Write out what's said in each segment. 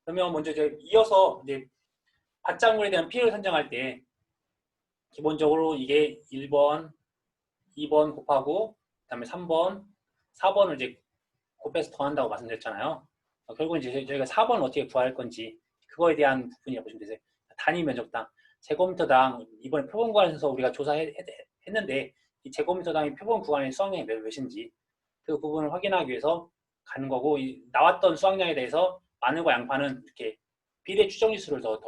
그러면 먼저 이제 이어서 이제 받장물에 대한 피해를 선정할 때 기본적으로 이게 1번, 2번 곱하고 그다음에 3번, 4번을 이제 곱해서 더한다고 말씀드렸잖아요. 결국 이제 저희가 4번을 어떻게 구할 건지 그거에 대한 부분이라고 보시면 되세요. 단위 면적당 제곱미터당 이번에 표본 구간에서 우리가 조사했는데 이 제곱미터당의 표본 구간의 수확량이 몇인지 그 부분을 확인하기 위해서 가는 거고 나왔던 수확량에 대해서 마늘과 양파는 이렇게 비례 추정지수를 더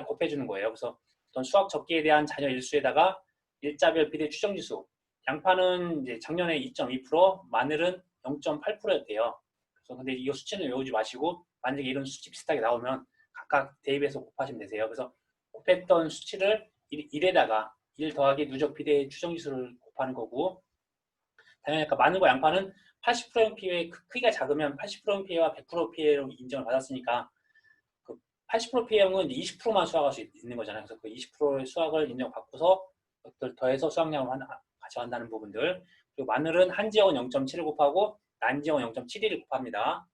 곱해주는 거예요. 그래서 어떤 수확 적기에 대한 잔여 일수에다가 일자별 비례 추정지수 양파는 이제 작년에 2.2%, 마늘은 0.8%였대요. 그래서 근데 이 수치는 외우지 마시고 만약에 이런 수치 비슷하게 나오면 각각 대입해서 곱하시면 되세요. 그래서 곱했던 수치를 1에다가 1 더하기 누적 비례 추정지수를 곱하는 거고 당연히 마늘과 양파는 80% 피해 크기가 작으면 80% 피해와 100% 피해로 인정을 받았으니까 그 80% 피해형은 20%만 수확할 수 있는 거잖아요. 그래서 그 20%의 수확을 인정받고서 그것들 더해서 수확량을 가져간다는 부분들. 그리고 마늘은 한지역은 0.7을 곱하고 난지역은 0.71을 곱합니다.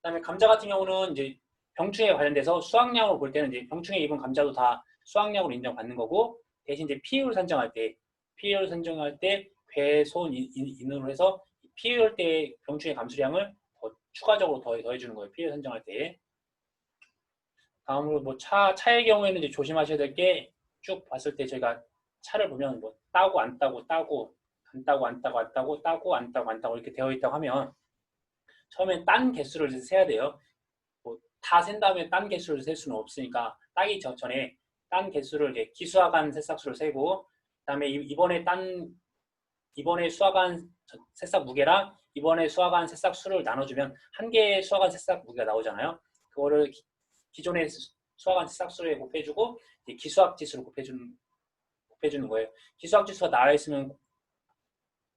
그다음에 감자 같은 경우는 이제 병충해 관련돼서 수확량으로 볼 때는 이제 병충해 입은 감자도 다 수확량으로 인정받는 거고 대신 이제 피해율 선정할 때 배손인으로 해서 피해율 때 병충해 감수량을 더 추가적으로 더해주는 거예요. 피해율 선정할 때. 다음으로 뭐 차의 경우에는 이제 조심하셔야 될 게 쭉 봤을 때 저희가 차를 보면 뭐 따고 안 따고 따고 안 따고 안 따고 안 따고 따고 안 따고 안 따고 이렇게 되어 있다고 하면 처음엔 딴 개수를 세야 돼요. 뭐 다 센 다음에 딴 개수를 셀 수는 없으니까 따기 전에 딴 개수를 이제 기수화간 새싹수를 세고 그다음에 이번에 수확한 새싹 무게랑 이번에 수확한 새싹 수를 나눠주면 한 개의 수확한 새싹 무게가 나오잖아요. 그거를 기존에 수확한 새싹 수에 곱해주고 기수학 지수를 곱해주는 거예요. 기수학 지수가 나와 있으면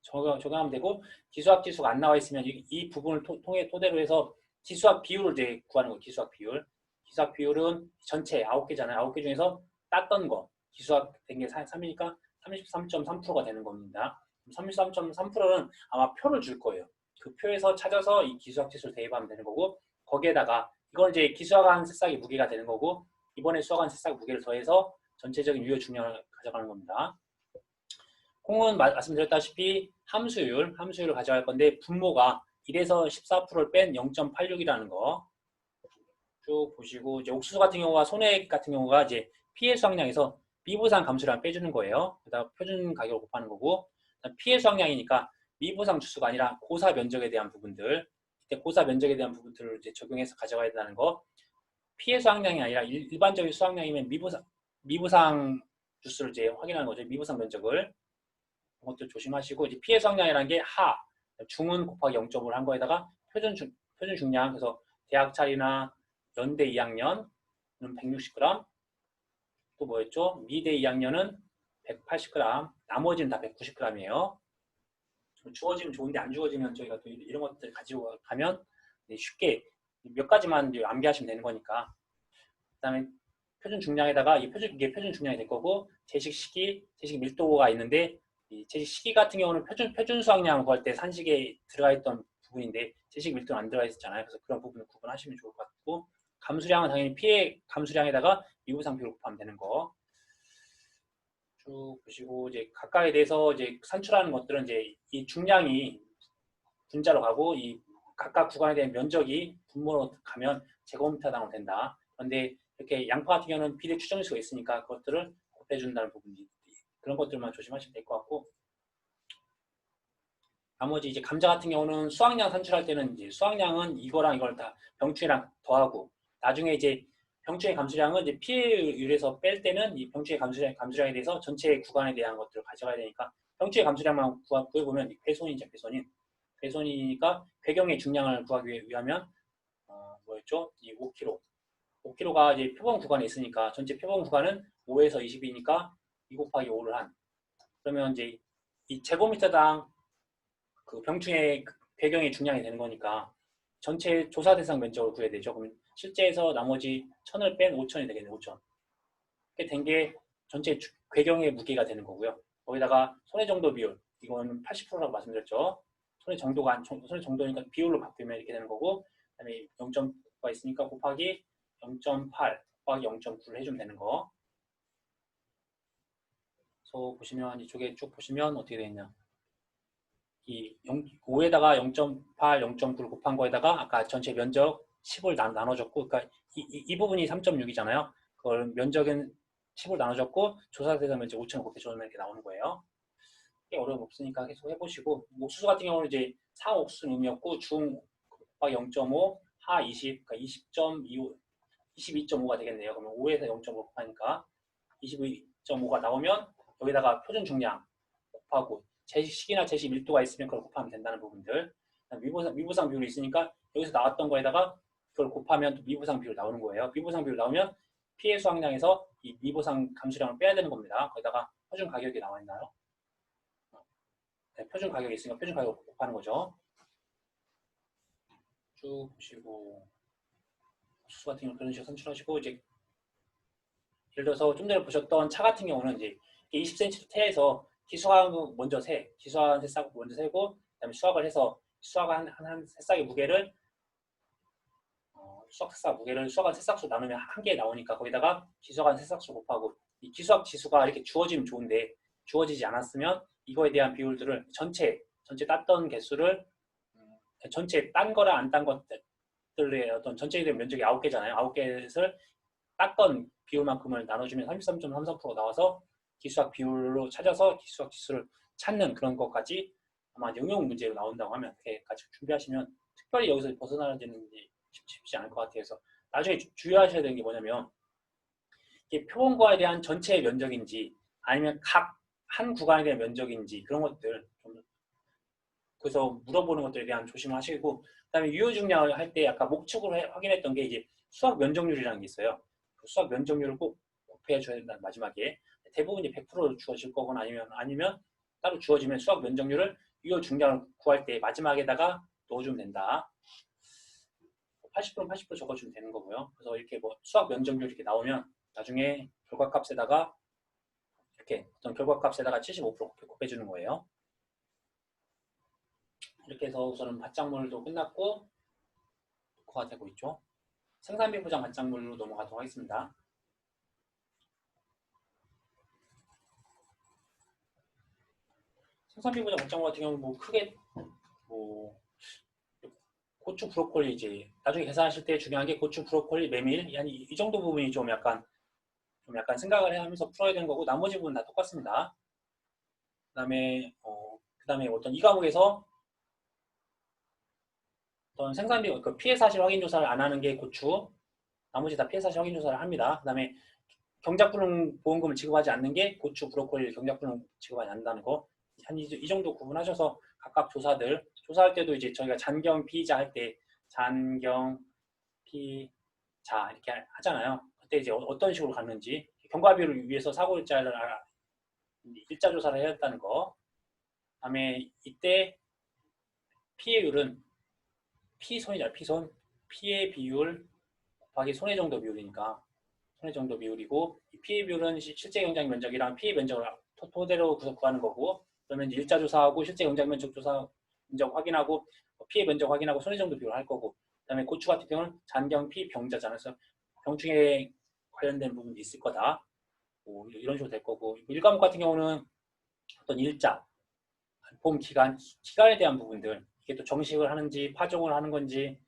적용하면 되고 기수학 지수가 안 나와 있으면 이 부분을 토대로 해서 기수학 비율을 이제 구하는 거예요. 기수학 비율. 기수학 비율은 전체 9개잖아요. 9개 중에서 땄던 거 기수학 된 게 3이니까 33.3%가 되는 겁니다. 33.3%는 아마 표를 줄 거예요. 그 표에서 찾아서 이 기수학 지수를 대입하면 되는 거고 거기에다가 이건 이제 기수학한 새싹의 무게가 되는 거고 이번에 수확한 새싹 무게를 더해서 전체적인 유효 중량을 가져가는 겁니다. 콩은 말씀드렸다시피 함수율을 가져갈 건데 분모가 1에서 14%를 뺀 0.86이라는 거 쭉 보시고 이제 옥수수 같은 경우가 손해액 같은 경우가 이제 피해 수확량에서 미부상 감수량 빼주는 거예요. 그다음 표준 가격을 곱하는 거고 피해 수확량이니까 미부상 주수가 아니라 고사 면적에 대한 부분들 이때 고사 면적에 대한 부분들을 이제 적용해서 가져가야 된다는 거 피해 수확량이 아니라 일반적인 수확량이면 미부상 주수를 이제 확인하는 거죠. 미부상 면적을 그것도 조심하시고 이제 피해 수확량이라는 게 중은 곱하기 0.5를 한 거에다가 표준 중량 그래서 대학 차리나 연대 2학년은 160g 또 뭐였죠? 미대 2학년은 180g 나머지는 다 190g이에요. 주어지면 좋은데 안 주어지면 저희가 또 이런 것들 가지고 가면 쉽게 몇 가지만 암기하시면 되는 거니까 그 다음에 표준 중량에다가 이게 표준 중량이 될 거고 제식 시기, 제식 밀도가 있는데 이 제식 시기 같은 경우는 표준 수확량 구할 때 산식에 들어가 있던 부분인데 제식 밀도는 안 들어가 있었잖아요. 그래서 그런 부분을 구분하시면 좋을 것 같고 감수량은 당연히 피해 감수량에다가 미부상 비율을 곱하면 되는 거 쭉 보시고 이제 각각에 대해서 이제 산출하는 것들은 이제 이 중량이 분자로 가고 이 각각 구간에 대한 면적이 분모로 가면 제곱미터당으로 된다. 그런데 이렇게 양파 같은 경우는 비례 추정수가 있으니까 그것들을 곱해준다는 부분이 그런 것들만 조심하시면 될 것 같고 나머지 이제 감자 같은 경우는 수확량 산출할 때는 이제 수확량은 이거랑 이걸 다 병충해랑 더하고 나중에 이제 병충해 감수량은 이제 피해율에서 뺄 때는 이 병충해 감수량에 대해서 전체 구간에 대한 것들을 가져가야 되니까 병충해 감수량만 구해보면 배손이죠. 배손이니까 배경의 중량을 구하기 위하면 뭐였죠? 이 5kg 5kg가 이제 표본 구간에 있으니까 전체 표본 구간은 5에서 20이니까 2 곱하기 5를 한 그러면 이제 이 제곱미터당 그 병충해 배경의 중량이 되는 거니까 전체 조사 대상 면적을 구해야 되죠. 그러면 실제에서 나머지 1000을 뺀 5000이 되겠네요. 5000. 이렇게 된 게 전체 궤경의 무게가 되는 거고요. 거기다가 손해 정도 비율 이거는 80%라고 말씀드렸죠. 손해 정도니까 비율로 바뀌면 이렇게 되는 거고 그다음에 0.9가 있으니까 곱하기 0.8 곱하기 0.9를 해주면 되는 거. 그래서 보시면 이쪽에 쭉 보시면 어떻게 되어 있냐. 5에다가 0.8, 0.9를 곱한 거에다가 아까 전체 면적 10을 나눠줬고, 그러니까 이 부분이 3.6이잖아요. 그걸 면적은 10을 나눠줬고 조사 대상 면적 5,000을 곱해주면 이렇게 나오는 거예요. 어려움 없으니까 계속 해보시고, 옥수수 같은 경우는 이제 상옥수수는 의미였고 중 곱하기 0.5, 하 20, 그러니까 20.25, 22.5가 되겠네요. 그러면 5에서 0.5 곱하니까 22.5가 나오면 여기다가 표준 중량 곱하고 제식이나 제시 밀도가 있으면 그걸 곱하면 된다는 부분들. 미부상 비율이 있으니까 여기서 나왔던 거에다가 그걸 곱하면 또 미부상 비율 나오는 거예요. 미부상 비율 나오면 피해 수확량에서 이 미부상 감수량을 빼야 되는 겁니다. 거기다가 표준 가격이 나와 있나요? 네, 표준 가격이 있으니까 표준 가격을 곱하는 거죠. 쭉 보시고 수수 같은 경우는 그런 식으로 선출하시고, 이제 예를 들어서 좀 전에 보셨던 차 같은 경우는 이제 20cm로 태해서 기수화하고 먼저 기수화한 새싹을 먼저 세고, 그다음에 수확을 해서 수확한 한 새싹의 무게를 수확한 새싹수 나누면 한 개 나오니까 거기다가 기수확한 새싹수 곱하고, 이 기수학 지수가 이렇게 주어지면 좋은데 주어지지 않았으면 이거에 대한 비율들을 전체 땄던 개수를 전체 딴 거랑 안 딴 것들의 어떤 전체적인 면적이 9개잖아요. 9개를 땄던 비율만큼을 나눠주면 33.33%가 나와서 기수학 비율로 찾아서 기수학 지수를 찾는 그런 것까지 아마 응용 문제로 나온다고 하면 이렇게까지 준비하시면 특별히 여기서 벗어나지는 쉽지 않을 것 같아요. 그래서 나중에 주의하셔야 되는 게 뭐냐면, 이게 표본과에 대한 전체 면적인지 아니면 각 한 구간에 대한 면적인지 그런 것들 좀 그래서 물어보는 것들에 대한 조심을 하시고, 그다음에 유효중량을 할 때 아까 목축으로 확인했던 게 이제 수학 면적률이라는 게 있어요. 그 수학 면적률을 꼭 곱해 줘야 된다는, 마지막에 대부분이 100% 주어질 거거나 아니면 따로 주어지면 수학 면적률을 유효중량을 구할 때 마지막에다가 넣어주면 된다. 80%는 80% 적어주면 되는 거고요. 그래서 이렇게 뭐 수학 면적률 이렇게 나오면 나중에 결과값에다가 이렇게 어떤 결과값에다가 75% 곱해주는 거예요. 이렇게 해서 우선은 밭작물도 끝났고 녹화가 되고 있죠. 생산비 보장 밭작물로 넘어가도록 하겠습니다. 생산비 보장 밭작물 같은 경우는 뭐 크게 뭐 고추, 브로콜리 이제 나중에 계산하실 때 중요한 게 고추, 브로콜리, 메밀 이 정도 부분이 좀 약간 생각을 하면서 풀어야 되는 거고, 나머지 부분 다 똑같습니다. 그다음에 어떤 이 과목에서 어떤 생산비 그 피해 사실 확인 조사를 안 하는 게 고추, 나머지 다 피해 사실 확인 조사를 합니다. 그다음에 경작분홍 보험금을 지급하지 않는 게 고추, 브로콜리 경작분홍 지급하지 않는다는 거. 이 정도 구분하셔서 각각 조사할 때도 이제 저희가 잔경 피의자 할 때 잔경 피자 이렇게 하잖아요. 그때 이제 어떤 식으로 갔는지 경과비를 위해서 사고일자를 일자 조사를 해야 했다는 거. 그다음에 이때 피해율은 피손이잖아요. 피해 비율 곱하기 손해 정도 비율이니까 손해 정도 비율이고, 이 피해 비율은 실제 경작 면적이랑 피해 면적을 토대로 구하는 거고, 그러면 일자 조사하고 실제 경작 면적 확인하고 피해 면적 확인하고 손해 정도 비율을 할 거고, 그다음에 고추 같은 경우는 잔경 피병자잖아요. 그래서 병충해 관련된 부분도 있을 거다. 뭐 이런 식으로 될 거고, 일과목 같은 경우는 어떤 일자, 보험 기간에 대한 부분들, 이게 또 정식을 하는지 파종을 하는 건지,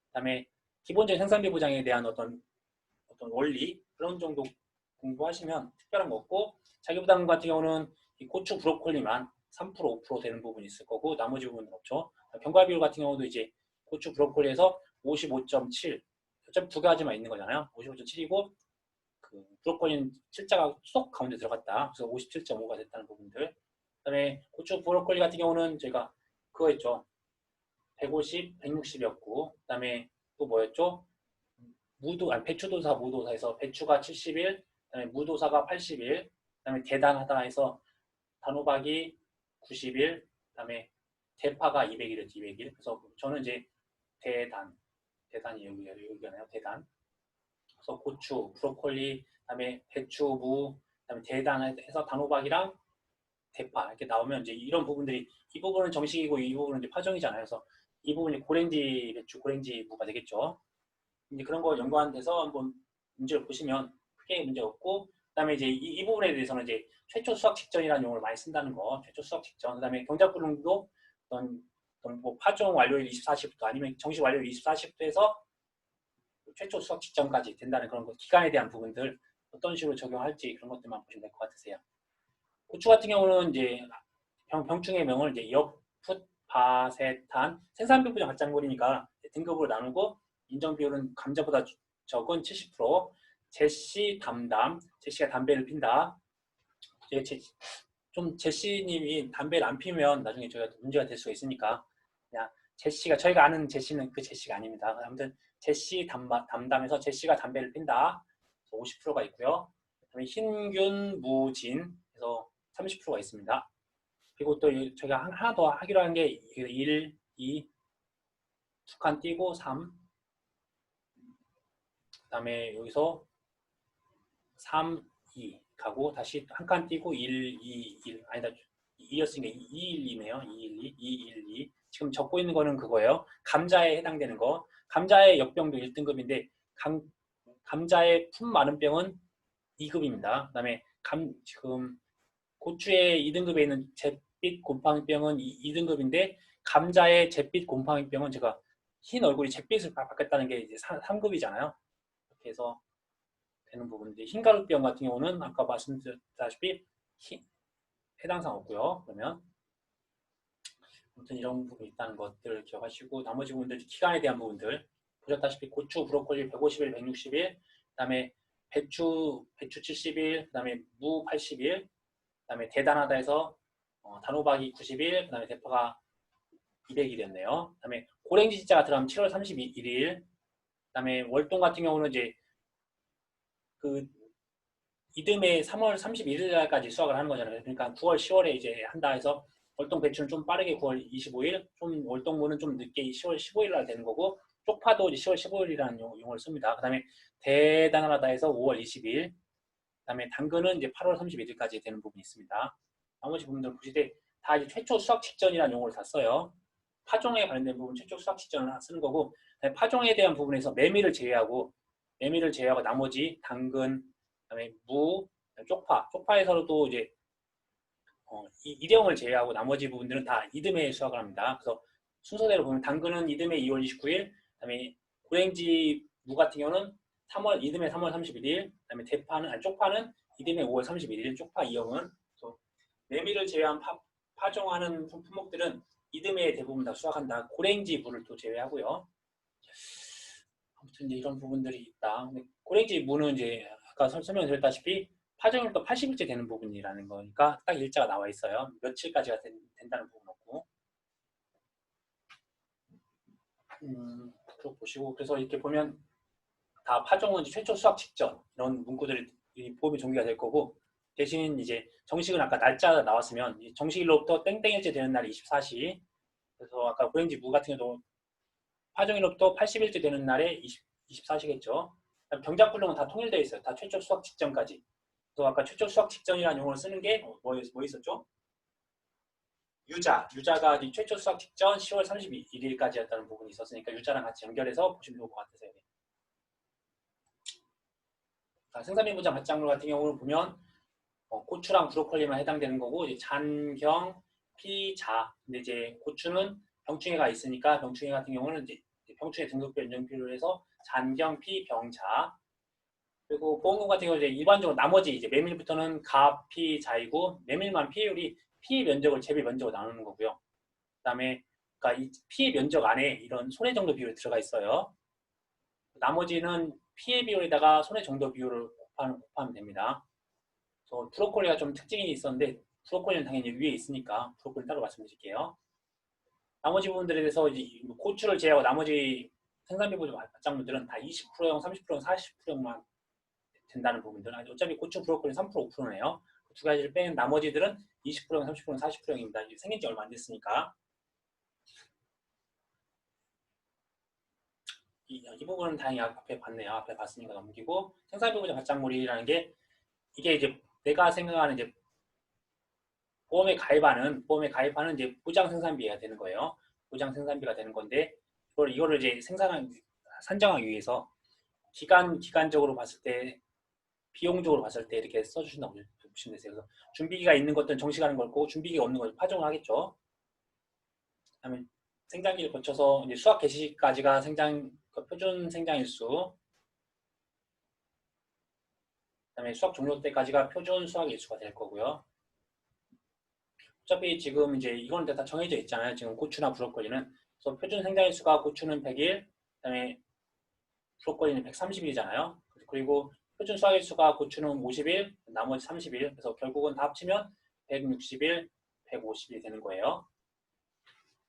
그다음에 기본적인 생산비 보장에 대한 어떤 원리 그런 정도 공부하시면 특별한 거 없고, 자기부담 같은 경우는 이 고추, 브로콜리만 3%, 5% 되는 부분이 있을 거고 나머지 부분은 없죠. 경과비율 같은 경우도 이제 고추, 브로콜리에서 55.7, 어차피 두 가지만 있는 거잖아요. 55.7이고 그 브로콜리는 실자가 쏙 가운데 들어갔다. 그래서 57.5가 됐다는 부분들. 그다음에 고추, 브로콜리 같은 경우는 저희가 그거 했죠. 150, 160이었고, 그다음에 또 뭐였죠? 배추도사, 무도사에서 배추가 70일, 그다음에 무도사가 80일, 그다음에 대단하다 해서 단호박이 90일, 그다음에 대파가 200일이었죠. 200일. 그래서 저는 이제 대단이 여기잖아요. 대단. 그래서 고추, 브로콜리, 그다음에 배추, 그다음에 대단해서 단호박이랑 대파 이렇게 나오면 이제 이런 부분들이, 이 부분은 정식이고 이 부분은 이제 파종이잖아요. 그래서 이 부분이 고랭지 배추, 고랭지 무가 되겠죠. 이제 그런 거 연관돼서 한번 문제를 보시면 크게 문제 없고, 그다음에 이제 이 부분에 대해서는 이제 최초 수학 직전이라는 용어를 많이 쓴다는 거, 최초 수학 직전. 그다음에 경작불능도 어떤 뭐 파종 완료일 24시부터 아니면 정식 완료일 24시부터 해서 최초 수학 직전까지 된다는 그런 거, 기간에 대한 부분들 어떤 식으로 적용할지 그런 것들만 보시면 될 것 같으세요. 고추 같은 경우는 이제 병충해 명을 이제 엽, 풋, 바, 세, 탄, 생산비율이 맞장구리니까 등급으로 나누고 인정 비율은 감자보다 적은 70%, 제시 담담, 제시가 담배를 핀다. 좀 제시님이 담배를 안 피면 나중에 저희가 문제가 될 수가 있으니까 그냥 제시가, 저희가 아는 제시는 그 제시가 아닙니다. 아무튼 제시 담담해서 제시가 담배를 핀다. 50%가 있고요. 그다음에 흰균 무진 해서 30%가 있습니다. 그리고 또 저희가 하나 더 하기로 한 게 1, 2, 두 칸 띄고 3, 그 다음에 여기서 3, 2 가고 다시 한 칸 띄고 1, 2, 1 아니다 2였으니까 2, 1, 2네요. 2, 1, 2, 2, 1, 2 지금 적고 있는 거는 그거예요. 감자에 해당되는 거. 감자의 역병도 1등급인데 감자의 품 많은 병은 2급입니다. 그 다음에 지금 고추의 2등급에 있는 잿빛 곰팡이병은 2등급인데 감자의 잿빛 곰팡이병은 제가 흰 얼굴이 잿빛을 바뀌었다는 게 이제 3급이잖아요. 이렇게 해서 되는 부분인데 흰가루병 같은 경우는 아까 말씀드렸다시피 해당사항 없고요. 그러면 아무튼 이런 부분이 있다는 것들 기억하시고 나머지 부분들 기간에 대한 부분들 보셨다시피 고추, 브로콜리 150일, 160일 그 다음에 배추 70일 그 다음에 무 80일 그 다음에 대단하다 해서 단호박이 90일 그 다음에 대파가 200일이었네요. 그 다음에 고랭지 지자가 들어가면 7월 31일 그 다음에 월동 같은 경우는 이제 그 이듬해 3월 31일 날까지 수확을 하는 거잖아요. 그러니까 9월, 10월에 이제 한다 해서 월동 배추는 좀 빠르게 9월 25일, 좀 월동무는 좀 늦게 10월 15일 날 되는 거고 쪽파도 이제 10월 15일이라는 용어를 씁니다. 그다음에 대단하다 해서 5월 20일, 그다음에 당근은 이제 8월 31일까지 되는 부분이 있습니다. 나머지 부분들 보시되 다 이제 최초 수확 직전이라는 용어를 다 써요. 파종에 관련된 부분 최초 수확 직전을 쓰는 거고 파종에 대한 부분에서 메밀을 제외하고 나머지 당근, 그다음에 무, 쪽파에서도 이제 일형을 제외하고 나머지 부분들은 다 이듬해 수확을 합니다. 그래서 순서대로 보면 당근은 이듬해 2월 29일, 그다음에 고랭지 무 같은 경우는 이듬해 3월 31일, 그다음에 쪽파는 이듬해 5월 31일, 쪽파 이형은 메밀을 제외한 파종하는 품목들은 이듬해 대부분 다 수확한다. 고랭지 무를 또 제외하고요. 아무튼 이제 이런 부분들이 있다. 고랭지 무는 이제 아까 설명드렸다시피 파종일도 80일째 되는 부분이라는 거니까 딱 일자가 나와 있어요. 며칠까지가 된다는 부분 없고. 쭉 보시고 그래서 이렇게 보면 다 파종은 최초 수확 직전 이런 문구들이 보험이 종료가 될 거고 대신 이제 정식은 아까 날짜가 나왔으면 정식일로부터 땡땡일째 되는 날이 24시. 그래서 아까 고랭지 무 같은 경우도 파종일로부터 80일째 되는 날에 24시겠죠. 경작불능은 다 통일되어 있어요. 다 최초 수확 직전까지. 또 아까 최초 수확 직전이라는 용어를 쓰는 게 뭐 있었죠? 유자가 최초 수확 직전 10월 31일까지였다는 부분이 있었으니까 유자랑 같이 연결해서 보시면 좋을 것 같으세요. 생산비부자 발작물 같은 경우는 보면 고추랑 브로콜리만 해당되는 거고 이제 잔경, 피, 자. 근데 이제 고추는 병충해가 있으니까 병충해 같은 경우는 이제 병충해 등급별 인정표를 해서 잔경, 피, 병, 자. 그리고 보험금 같은 경우 이제 일반적으로 나머지 이제 메밀부터는 가, 피, 자이고 메밀만 피해율이 피 면적을 재배 면적으로 나누는 거고요. 그다음에 그러니까 이 피해 면적 안에 이런 손해 정도 비율이 들어가 있어요. 나머지는 피해 비율에다가 손해 정도 비율을 곱하면 됩니다. 그래서 브로콜리가 좀 특징이 있었는데 브로콜리는 당연히 위에 있으니까 브로콜리 따로 말씀드릴게요. 나머지 부분들에 대해서 이제 고추를 제외하고 나머지 생산비보조 발작물들은 다 20%형, 30%형, 40%형만 된다는 부분들. 어차피 고추, 브로콜리 3%, 5%네요. 두 가지를 빼면 나머지들은 20%형, 30%형, 40%형입니다. 생긴 지 얼마 안 됐으니까. 이 부분은 다행히 앞에 봤네요. 앞에 봤으니까 넘기고 생산비보조 발작물이라는 게 이게 이제 내가 생각하는 이제 보험에 가입하는 이제 보장 생산비가 되는 거예요. 보장 생산비가 되는 건데 이거를 이제 산정하기 위해서 기간적으로 봤을 때, 비용적으로 봤을 때 이렇게 써주신다고 보시면 되세요. 그래서 준비기가 있는 것들은 정시가는 걸고 준비기가 없는 걸 파종을 하겠죠. 그다음에 생장기를 거쳐서 이제 수확 개시까지가 표준 생장일수, 그다음에 수확 종료 때까지가 표준 수확 일수가 될 거고요. 어차피 지금 이제 이건 다 정해져 있잖아요. 지금 고추나 브로콜리는. 그래서 표준 생장일수가 고추는 100일, 그다음에 브로콜리는 130일이잖아요. 그리고 표준 수확일수가 고추는 50일, 나머지 30일. 그래서 결국은 다 합치면 160일, 150일 되는 거예요.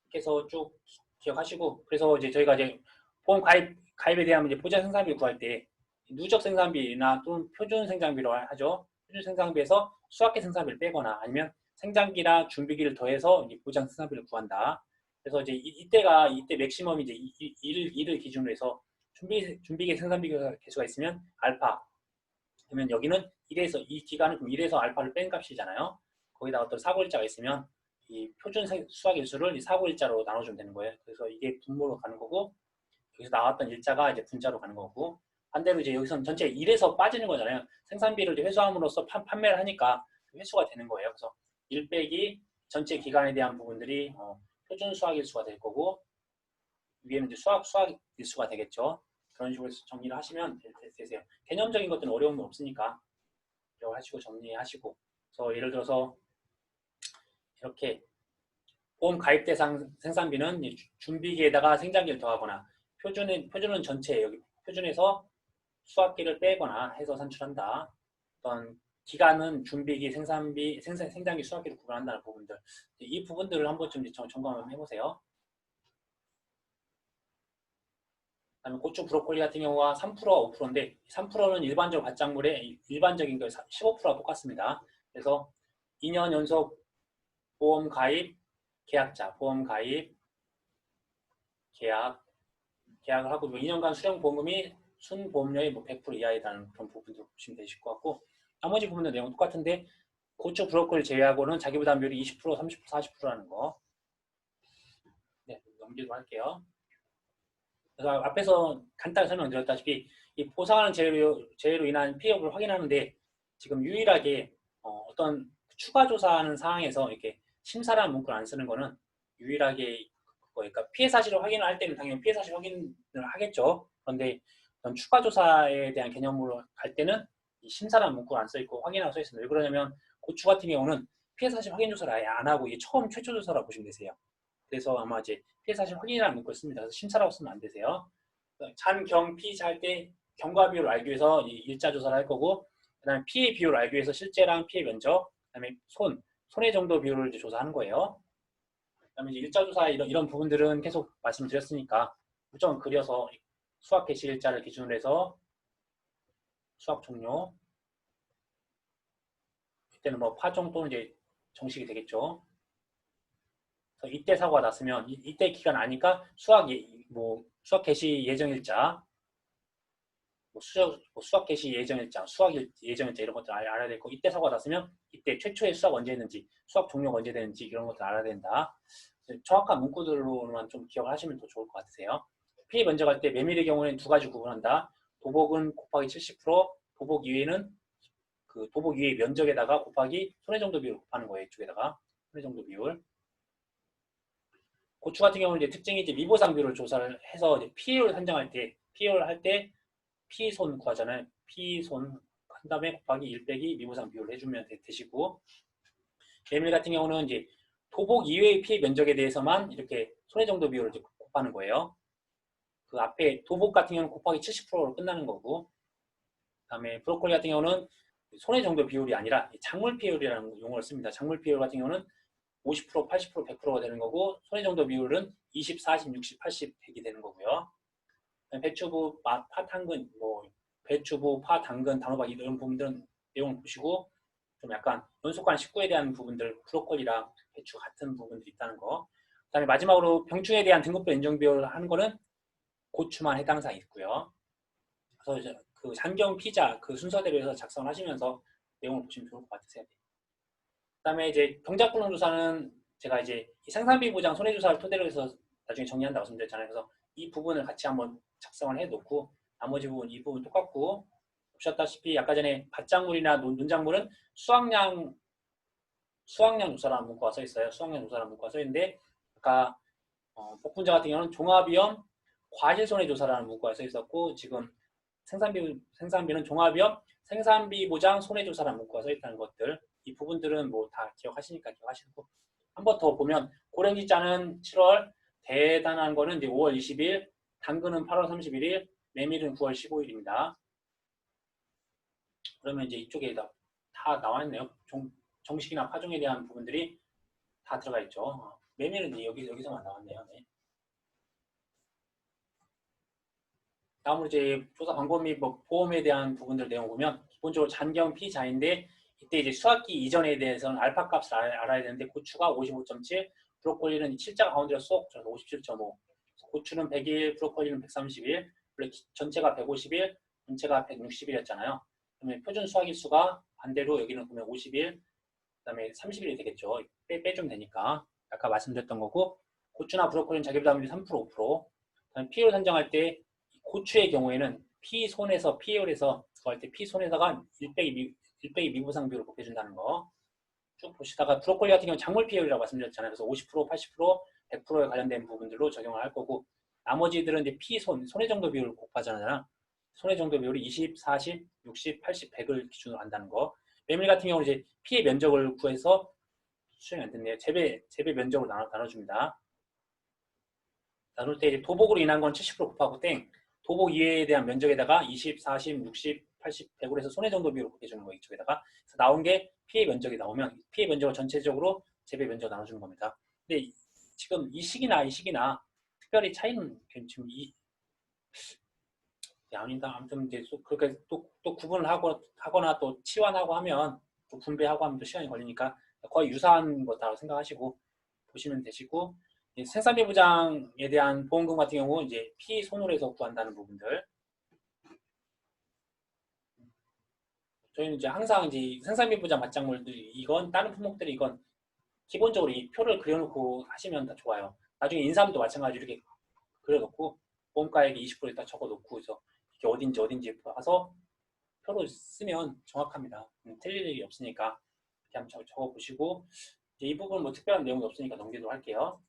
이렇게 해서 쭉 기억하시고, 그래서 이제 저희가 이제 보험 가입에 대한 이제 보장 생산비를 구할 때 누적 생산비나 또는 표준 생산비로 하죠. 표준 생산비에서 수확기 생산비를 빼거나 아니면 생장기나 준비기를 더해서 보장 생산비를 구한다. 그래서 이제 이때 맥시멈이 이제 1을 기준으로 해서 준비기 생산비 개수가 있으면 알파. 그러면 여기는 1에서 이 기간은 그럼 1에서 알파를 뺀 값이잖아요. 거기다가 어떤 사고일자가 있으면 이 표준 수학 일수를 이 사고일자로 나눠주면 되는 거예요. 그래서 이게 분모로 가는 거고 여기서 나왔던 일자가 이제 분자로 가는 거고 반대로 이제 여기서는 전체 1에서 빠지는 거잖아요. 생산비를 회수함으로써 판매를 하니까 회수가 되는 거예요. 그래서 1 빼기 전체 기간에 대한 부분들이 표준 수학 일수가 될 거고 위에는 이제 수학 일수가 되겠죠. 그런 식으로 정리를 하시면 되세요. 개념적인 것들은 어려움은 없으니까 이렇게 하시고 정리하시고 그래서 예를 들어서 이렇게 보험 가입 대상 생산비는 준비기에다가 생장기를 더하거나 표준은 전체 여기 표준에서 수확기를 빼거나 해서 산출한다. 어떤 기간은 준비기, 생장기, 수확기를 구분한다는 부분들. 이 부분들을 한 번쯤 점검 한번 해보세요. 그다음에 고추, 브로콜리 같은 경우가 3%와 5%인데 3%는 일반적으로 밭작물의 일반적인 거 15%와 똑같습니다. 그래서 2년 연속 보험 가입, 계약자, 보험 가입, 계약을 하고 2년간 수령 보험금이 순보험료의 100% 이하이라는 그런 부분도 보시면 되실 것 같고 나머지 부분은 내용 똑같은데 고추, 브로콜리 제외하고는 자기부담비율이 20%, 30%, 40%라는 거 네, 넘기도록 할게요. 그래서 앞에서 간단히 설명드렸다시피 이 보상하는 재해로 인한 피해를 확인하는데 지금 유일하게 어떤 추가 조사하는 상황에서 이렇게 심사라는 문구를 안 쓰는 거는 유일하게 그러니까 피해 사실을 확인을 할 때는 당연히 피해 사실 확인을 하겠죠. 그런데 어떤 추가 조사에 대한 개념으로 갈 때는 이 심사라는 문구가 안 써 있고 확인하고 써 있습니다. 왜 그러냐면 고추 같은 경우는 피해 사실 확인 조사를 아예 안 하고 이게 처음 최초 조사라고 보시면 되세요. 그래서 아마 이제 피해 사실 확인이라는 문구를 씁니다. 그래서 심사라고 쓰면 안 되세요. 잔경 피자 할 때 경과 비율을 알기 위해서 일자 조사를 할 거고 그다음에 피해 비율을 알기 위해서 실제랑 피해 면적 그다음에 손해 정도 비율을 이제 조사하는 거예요. 그다음에 이제 일자 조사 이런 부분들은 계속 말씀드렸으니까 무조건 그려서 수학 개시 일자를 기준으로 해서 수학 종료 이때는 뭐 파종 또는 이제 정식이 되겠죠. 그래서 이때 사고가 났으면 이때 기간 아니까 수학 개시 예정일자 수학 개시 예정일자, 수학 예정일자 이런 것들 알아야 되고 이때 사고가 났으면 이때 최초의 수학 언제 했는지, 수학 종료가 언제 되는지 이런 것들 알아야 된다. 정확한 문구들로만 좀 기억을 하시면 더 좋을 것 같으세요. 피해 면적할 때 메밀의 경우에는 두 가지 구분한다. 도복은 곱하기 70%, 도복 이외에는 그 도복 이외의 면적에다가 곱하기 손해 정도 비율을 곱하는 거예요. 이쪽에다가 손해 정도 비율. 고추 같은 경우는 이제 특징이 이제 미보상 비율을 조사를 해서 이제 피해율을 산정할 때 피해율을 할 때 피손 구하잖아요. 피손 한 다음에 곱하기 1 빼기 미보상 비율을 해주면 되시고 메밀 같은 경우는 이제 도복 이외의 피해 면적에 대해서만 이렇게 손해 정도 비율을 이제 곱하는 거예요. 그 앞에 도복 같은 경우는 곱하기 70%로 끝나는 거고 그다음에 브로콜리 같은 경우는 손해 정도 비율이 아니라 작물 피해율이라는 용어를 씁니다. 작물 피해율 같은 경우는 50%, 80%, 100%가 되는 거고 손해 정도 비율은 20, 40, 60, 80, 100이 되는 거고요. 배추부, 파, 당근, 배추부, 파, 당근, 단호박 이런 부분들은 내용을 보시고 좀 약간 연속관 식구에 대한 부분들, 브로콜리랑 배추 같은 부분들이 있다는 거. 그다음에 마지막으로 병충해에 대한 등급별 인정 비율을 하는 거는 고추만 해당 사항이 있고요. 그래서 이제 그 장경 피자 그 순서대로 해서 작성을 하시면서 내용을 보시면 좋을 것 같으세요. 그다음에 이제 경작분홍 조사는 제가 이제 생산비 보장 손해조사를 토대로 해서 나중에 정리한다고 말씀드렸잖아요. 그래서 이 부분을 같이 한번 작성을 해놓고 나머지 부분, 이 부분 똑같고, 보셨다시피 아까 전에 밭작물이나 논작물은 수확량 조사라는 문구가 써 있어요. 수확량 조사라는 문구가 써 있는데, 아까 복분자 같은 경우는 종합위험 과실손해조사라는 문구가 써 있었고, 지금 생산비는 종합위험 생산비 보장 손해조사라는 문구가 써 있다는 것들, 이 부분들은 뭐 다 기억하시니까 기억하시고, 한 번 더 보면 고랭지자는 7월, 대단한 거는 이제 5월 20일, 당근은 8월 31일, 메밀은 9월 15일입니다. 그러면 이제 이쪽에 다 나와 있네요. 정식이나 파종에 대한 부분들이 다 들어가 있죠. 메밀은 이제 여기서만 나왔네요. 네. 다음으로 이제 조사 방법 및 보험에 대한 부분들 내용 보면 기본적으로 잔경 피자인데, 이때 이제 수확기 이전에 대해서는 알파 값을 알아야 되는데, 고추가 55.7, 브로콜리는 7자 가운데로 쏙 57.5, 고추는 100일, 브로콜리는 131, 원래 전체가 150일, 전체가 160일이었잖아요. 그러면 표준 수확일 수가 반대로 여기는 보면 50일, 그다음에 30일이 되겠죠. 빼주면 되니까. 아까 말씀드렸던 거고, 고추나 브로콜리는 자기부담률이 3%, 5%. 그다음에 피해율 산정할 때 고추의 경우에는 피손에서 피해율에서 구할 때 피손에서가 1빼기 미부상 비율을 곱해준다는 거 쭉 보시다가, 브로콜리 같은 경우는 작물 피해율이라고 말씀드렸잖아요. 그래서 50%, 80%, 100%에 관련된 부분들로 적용을 할 거고, 나머지들은 이제 손해 정도 비율을 곱하잖아요. 손해 정도 비율이 20, 40, 60, 80, 100을 기준으로 한다는 거. 메밀 같은 경우는 이제 피해 면적을 구해서 수정이 안 됐네요. 재배 면적으로 나눠줍니다. 나눌 때 이제 도복으로 인한 건 70% 곱하고 땡, 도복 이외에 대한 면적에다가 20, 40, 60, 80, 100으로 해서 손해 정도 비율을 곱해주는 거, 이쪽에다가. 그래서 나온 게 피해 면적이 나오면 피해 면적을 전체적으로 재배 면적을 나눠주는 겁니다. 근데 지금 이 시기나 특별히 차이는 지금 아니다. 아무튼 이제 그렇게 또 구분을 하거나 또 치환하고 하면, 또 분배하고 하면 또 시간이 걸리니까 거의 유사한 거다라고 생각하시고 보시면 되시고, 생산비 보장에 대한 보험금 같은 경우 이제 피손으로 구한다는 부분들, 저희는 이제 항상 이제 생산비 보장 밭작물들이 이건 다른 품목들이 이건 기본적으로 이 표를 그려놓고 하시면 다 좋아요. 나중에 인삼도 마찬가지로 이렇게 그려놓고 보험가액 20% 딱 적어놓고 해서 이게 어딘지 봐서 표로 쓰면 정확합니다. 틀릴 일이 없으니까 이렇게 한번 적어보시고, 이제 이 부분 뭐 특별한 내용이 없으니까 넘기도록 할게요.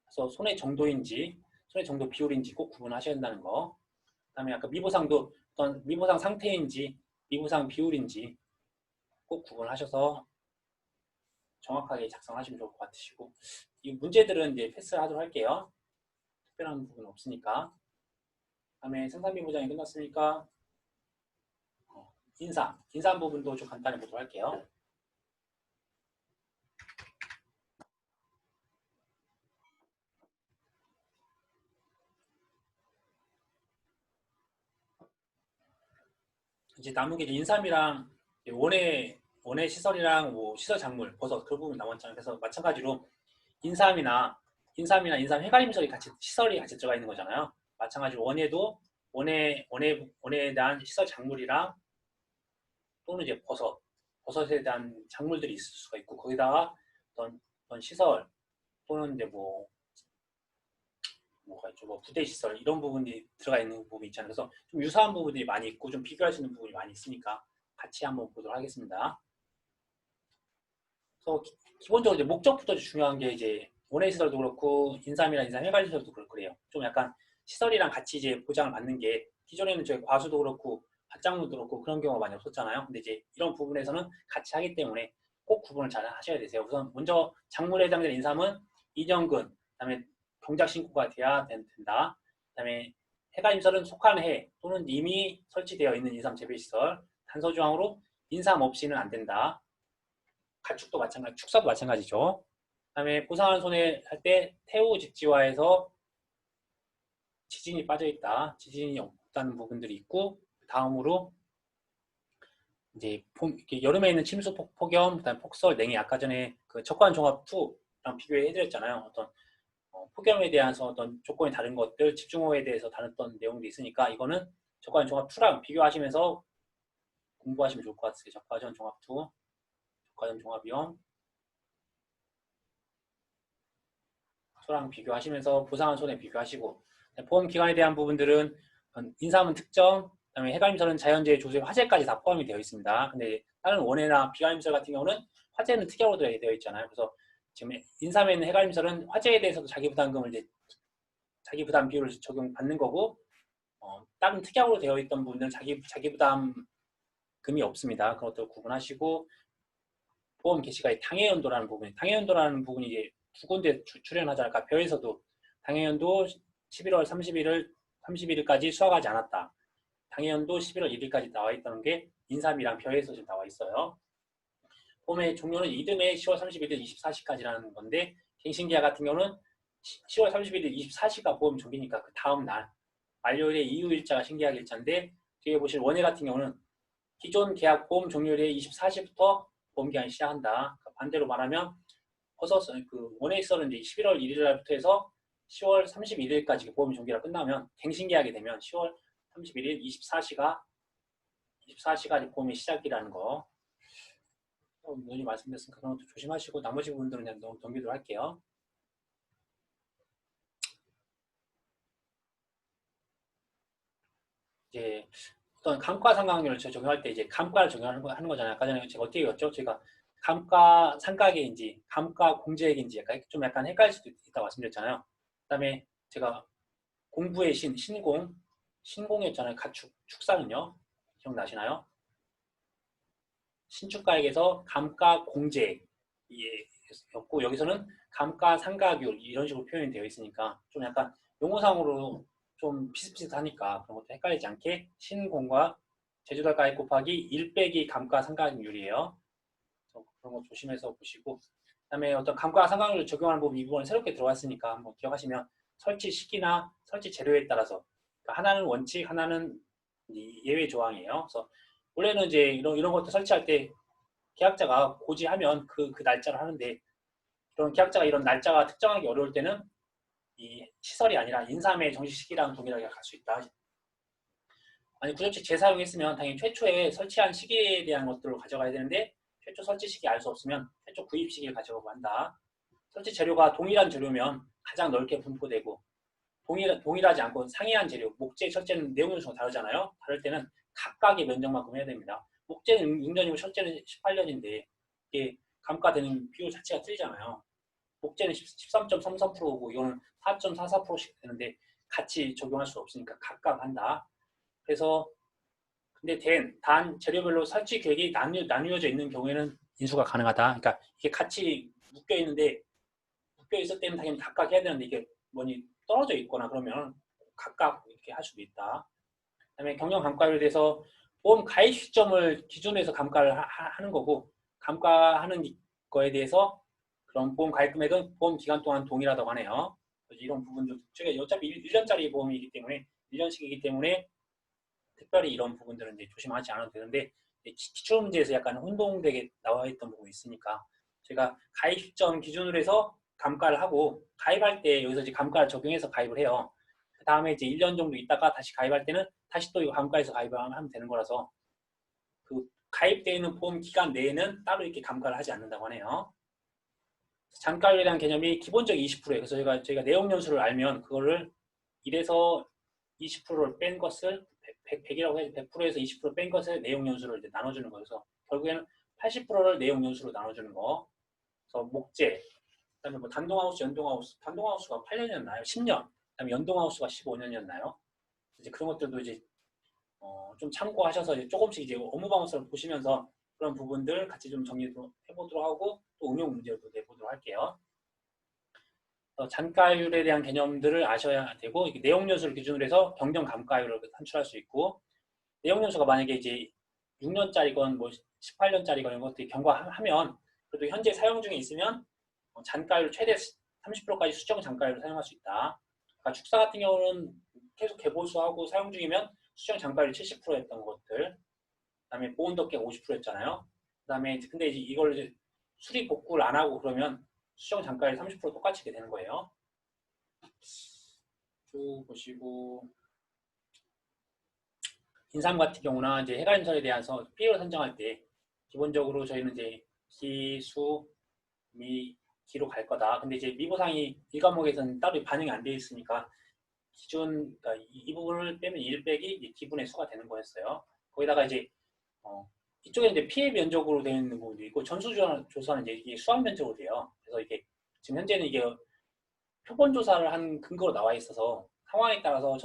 그래서 손해 정도인지 손해 정도 비율인지 꼭 구분하셔야 된다는 거. 그다음에 아까 미보상도 어떤 미보상 상태인지 미보상 비율인지 꼭 구분하셔서 정확하게 작성하시면 좋을 것 같으시고, 이 문제들은 이제 패스하도록 할게요. 특별한 부분 없으니까. 그다음에 생산비 보장이 끝났으니까 인삼 부분도 좀 간단히 보도록 할게요. 이제 남은 게 이제 인삼이랑 원예 시설이랑 뭐 시설 작물, 버섯 그 부분 남았잖아요. 그래서 마찬가지로 인삼이나 인삼 해갈림설이 같이 시설이 같이 들어가 있는 거잖아요. 마찬가지로 원예도 원예에 대한 시설 작물이랑 또는 이제 버섯에 대한 작물들이 있을 수가 있고, 거기다가 어떤 시설 또는 이제 뭐가 있죠? 뭐 부대 시설 이런 부분이 들어가 있는 부분이 있잖아요. 그래서 좀 유사한 부분들이 많이 있고 좀 비교할 수 있는 부분이 많이 있으니까 같이 한번 보도록 하겠습니다. 그래서 기본적으로 이제 목적부터 중요한 게 이제 원예 시설도 그렇고 인삼이나 인삼 해갈 시설도 그래요. 좀 약간 시설이랑 같이 이제 보장을 받는 게, 기존에는 저희 과수도 그렇고 밭작물도 그렇고 그런 경우가 많이 없었잖아요. 근데 이제 이런 부분에서는 같이 하기 때문에 꼭 구분을 잘 하셔야 되세요. 우선 먼저 작물에 해당되는 인삼은 2년근, 그다음에 경작 신고가 돼야 된다. 그다음에 해갈임설은 속한 해 또는 이미 설치되어 있는 인삼 재배시설, 단서조항으로 인삼 없이는 안 된다. 가축도 마찬가지, 축사도 마찬가지죠. 그다음에 보상하는 손해 할 때 태우 직지화에서 지진이 빠져 있다, 지진이 없다는 부분들이 있고, 다음으로 이제 여름에 있는 침수 폭염, 그다음 폭설, 냉해, 아까 전에 그 적관 종합 2랑 비교해 드렸잖아요. 어떤 폭염에 대해서 어떤 조건이 다른 것들, 집중호우에 대해서 다뤘던 내용들이 있으니까 이거는 적관 종합 2랑 비교하시면서 공부하시면 좋을 것 같아요. 적과전 종합 2, 적과전 종합 위험 2랑 비교하시면서 보상한 손해 비교하시고, 보험 기간에 대한 부분들은 인삼은 특정, 그다음에 해갈림설은 자연재해, 조세, 화재까지 다 포함이 되어 있습니다. 근데 다른 원해나 비갈림설 같은 경우는 화재는 특약으로 되어 있잖아요. 그래서 지금 인삼에 있는 해갈림설은 화재에 대해서도 자기부담금을 이제 자기부담 비율을 적용받는 거고, 다른 특약으로 되어 있던 부분들은 자기부담금이 없습니다. 그것도 구분하시고, 보험 개시가의 당해연도라는 부분이 이제 두 군데 출연하잖아요. 아까 벼에서도 당해연도 11월 31일까지 수확하지 않았다. 당해연도 11월 1일까지 나와 있다는 게 인삼이랑 벼에서 지금 나와 있어요. 보험의 종료는 이듬해 10월 31일 24시까지라는 건데, 갱신계약 같은 경우는 10월 31일 24시가 보험 종료니까 그 다음 날 만료일의 이후 일자가 신계약 일자인데, 뒤에 보실 원해 같은 경우는 기존 계약 보험 종료일의 24시부터 보험 기간이 시작한다. 반대로 말하면 그 원해 있어는 이제 11월 1일 날부터 해서 10월 31일까지 보험 종료가 끝나면 갱신 계약이 되면 10월 31일 24시가 보험의 시작이라는 거. 먼저 말씀드렸으니까 그런 것도 조심하시고 나머지 부분들은 그냥 너무 넘기도록 할게요. 이제 어떤 감가상각률을 적용할 때 이제 감가를 적용하는 거잖아요. 아까 전에 제가 어떻게 했죠? 제가 감가 상각액인지 감가 공제액인지 약간 헷갈릴 수도 있다고 말씀드렸잖아요. 그다음에 제가 공부의 신공이었잖아요. 가축 축사는요. 기억나시나요? 신축가액에서 감가 공제였고 여기서는 감가상각률 이런 식으로 표현이 되어 있으니까 좀 약간 용어상으로 좀 비슷비슷하니까 그런 것도 헷갈리지 않게 신공과 제조달가액 곱하기 1 빼기 감가상각률이에요. 그런 거 조심해서 보시고, 그다음에 어떤 감가상각률을 적용하는 부분 이 부분이 새롭게 들어왔으니까 한번 기억하시면 설치 시기나 설치 재료에 따라서 그러니까 하나는 원칙, 하나는 예외 조항이에요. 그래서 원래는 이제 이런 것도 설치할 때 계약자가 고지하면 그 날짜를 하는데, 그런 계약자가 이런 날짜가 특정하기 어려울 때는 이 시설이 아니라 인삼의 정식 시기랑 동일하게 갈 수 있다. 아니 구조책 재사용했으면 당연히 최초에 설치한 시기에 대한 것들을 가져가야 되는데 최초 설치 시기 알 수 없으면 최초 구입 시기를 가져가고 한다. 설치 재료가 동일한 재료면 가장 넓게 분포되고 동일하지 않고 상이한 재료, 목재, 철제는 내용 요소가 다르잖아요. 다를 때는 각각의 면적만큼 해야 됩니다. 목재는 6년이고 철제는 18년인데 이게 감가되는 비율 자체가 틀리잖아요. 목재는 13.33%고 이거는 4.44%씩 되는데 같이 적용할 수 없으니까 각각 한다. 그래서 근데 단 재료별로 설치 계획이 나뉘어져 있는 경우에는 인수가 가능하다. 그러니까 이게 같이 묶여 있을 때는 당연히 각각 해야 되는데 이게 뭐니 떨어져 있거나 그러면 각각 이렇게 할 수도 있다. 그다음에 경영 감가율에 대해서 보험 가입 시점을 기준으로 해서 감가를 하는 거고, 감가하는 거에 대해서 그런 보험 가입 금액은 보험 기간 동안 동일하다고 하네요. 이런 부분도 제가 어차피 1년짜리 보험이기 때문에 1년씩이기 때문에 특별히 이런 부분들은 이제 조심하지 않아도 되는데 기출 문제에서 약간 혼동되게 나와 있던 부분이 있으니까 제가 가입 시점 기준으로 해서 감가를 하고 가입할 때 여기서 이제 감가를 적용해서 가입을 해요. 그 다음에 이제 1년 정도 있다가 다시 가입할 때는 다시 또 이거 감가에서 가입을 하면 되는 거라서 그 가입되어 있는 보험 기간 내에는 따로 이렇게 감가를 하지 않는다고 하네요. 잔가율에 대한 개념이 기본적 20%예요. 그래서 저희가 내용 연수를 알면 그거를 1에서 20%를 뺀 것을 100이라고 해서 100%에서 20% 뺀 것을 내용 연수를 이제 나눠주는 거여서 결국에는 80%를 내용 연수로 나눠주는 거. 그래서 목재, 그다음에 뭐 단동하우스, 연동하우스, 단동하우스가 8년이었나요? 10년. 그다음에 연동하우스가 15년이었나요? 이제 그런 것들도 이제 좀 참고하셔서 이제 조금씩 이제 업무 방어서를 보시면서 그런 부분들 같이 좀 정리도 해보도록 하고 또 응용 문제도 내보도록 할게요. 잔가율에 대한 개념들을 아셔야 되고 이렇게 내용 연수를 기준으로 해서 경정 감가율을 산출할 수 있고, 내용 연수가 만약에 이제 6년짜리건 뭐 18년짜리건 이런 것들이 경과하면 그래도 현재 사용 중에 있으면 잔가율 최대 30%까지 수정 잔가율을 사용할 수 있다. 그러니까 축사 같은 경우는 계속 개보수하고 사용 중이면 수정 잔가율이 70%였던 것들, 그다음에 보온덮개가 50%였잖아요. 그다음에 근데 이제 이걸 이제 수리 복구를 안 하고 그러면 수정 단가율 30% 똑같이 되는 거예요. 쭉 보시고 인삼 같은 경우나 이제 해갈림설에 대해서 P를 선정할 때 기본적으로 저희는 이제 기, 수, 미, 기로 갈 거다. 근데 이제 미보상이 이 과목에서는 따로 반영이 안 되어 있으니까 기준, 그러니까 이 부분을 빼면 1 빼기 이제 기분의 수가 되는 거였어요. 거기다가 이제 이쪽에 이제 피해 면적으로 되어 있는 부분도 있고 전수조사는 이제 이게 수학 면적으로 돼요. 그래서 이게 지금 현재는 이게 표본 조사를 한 근거로 나와 있어서 상황에 따라서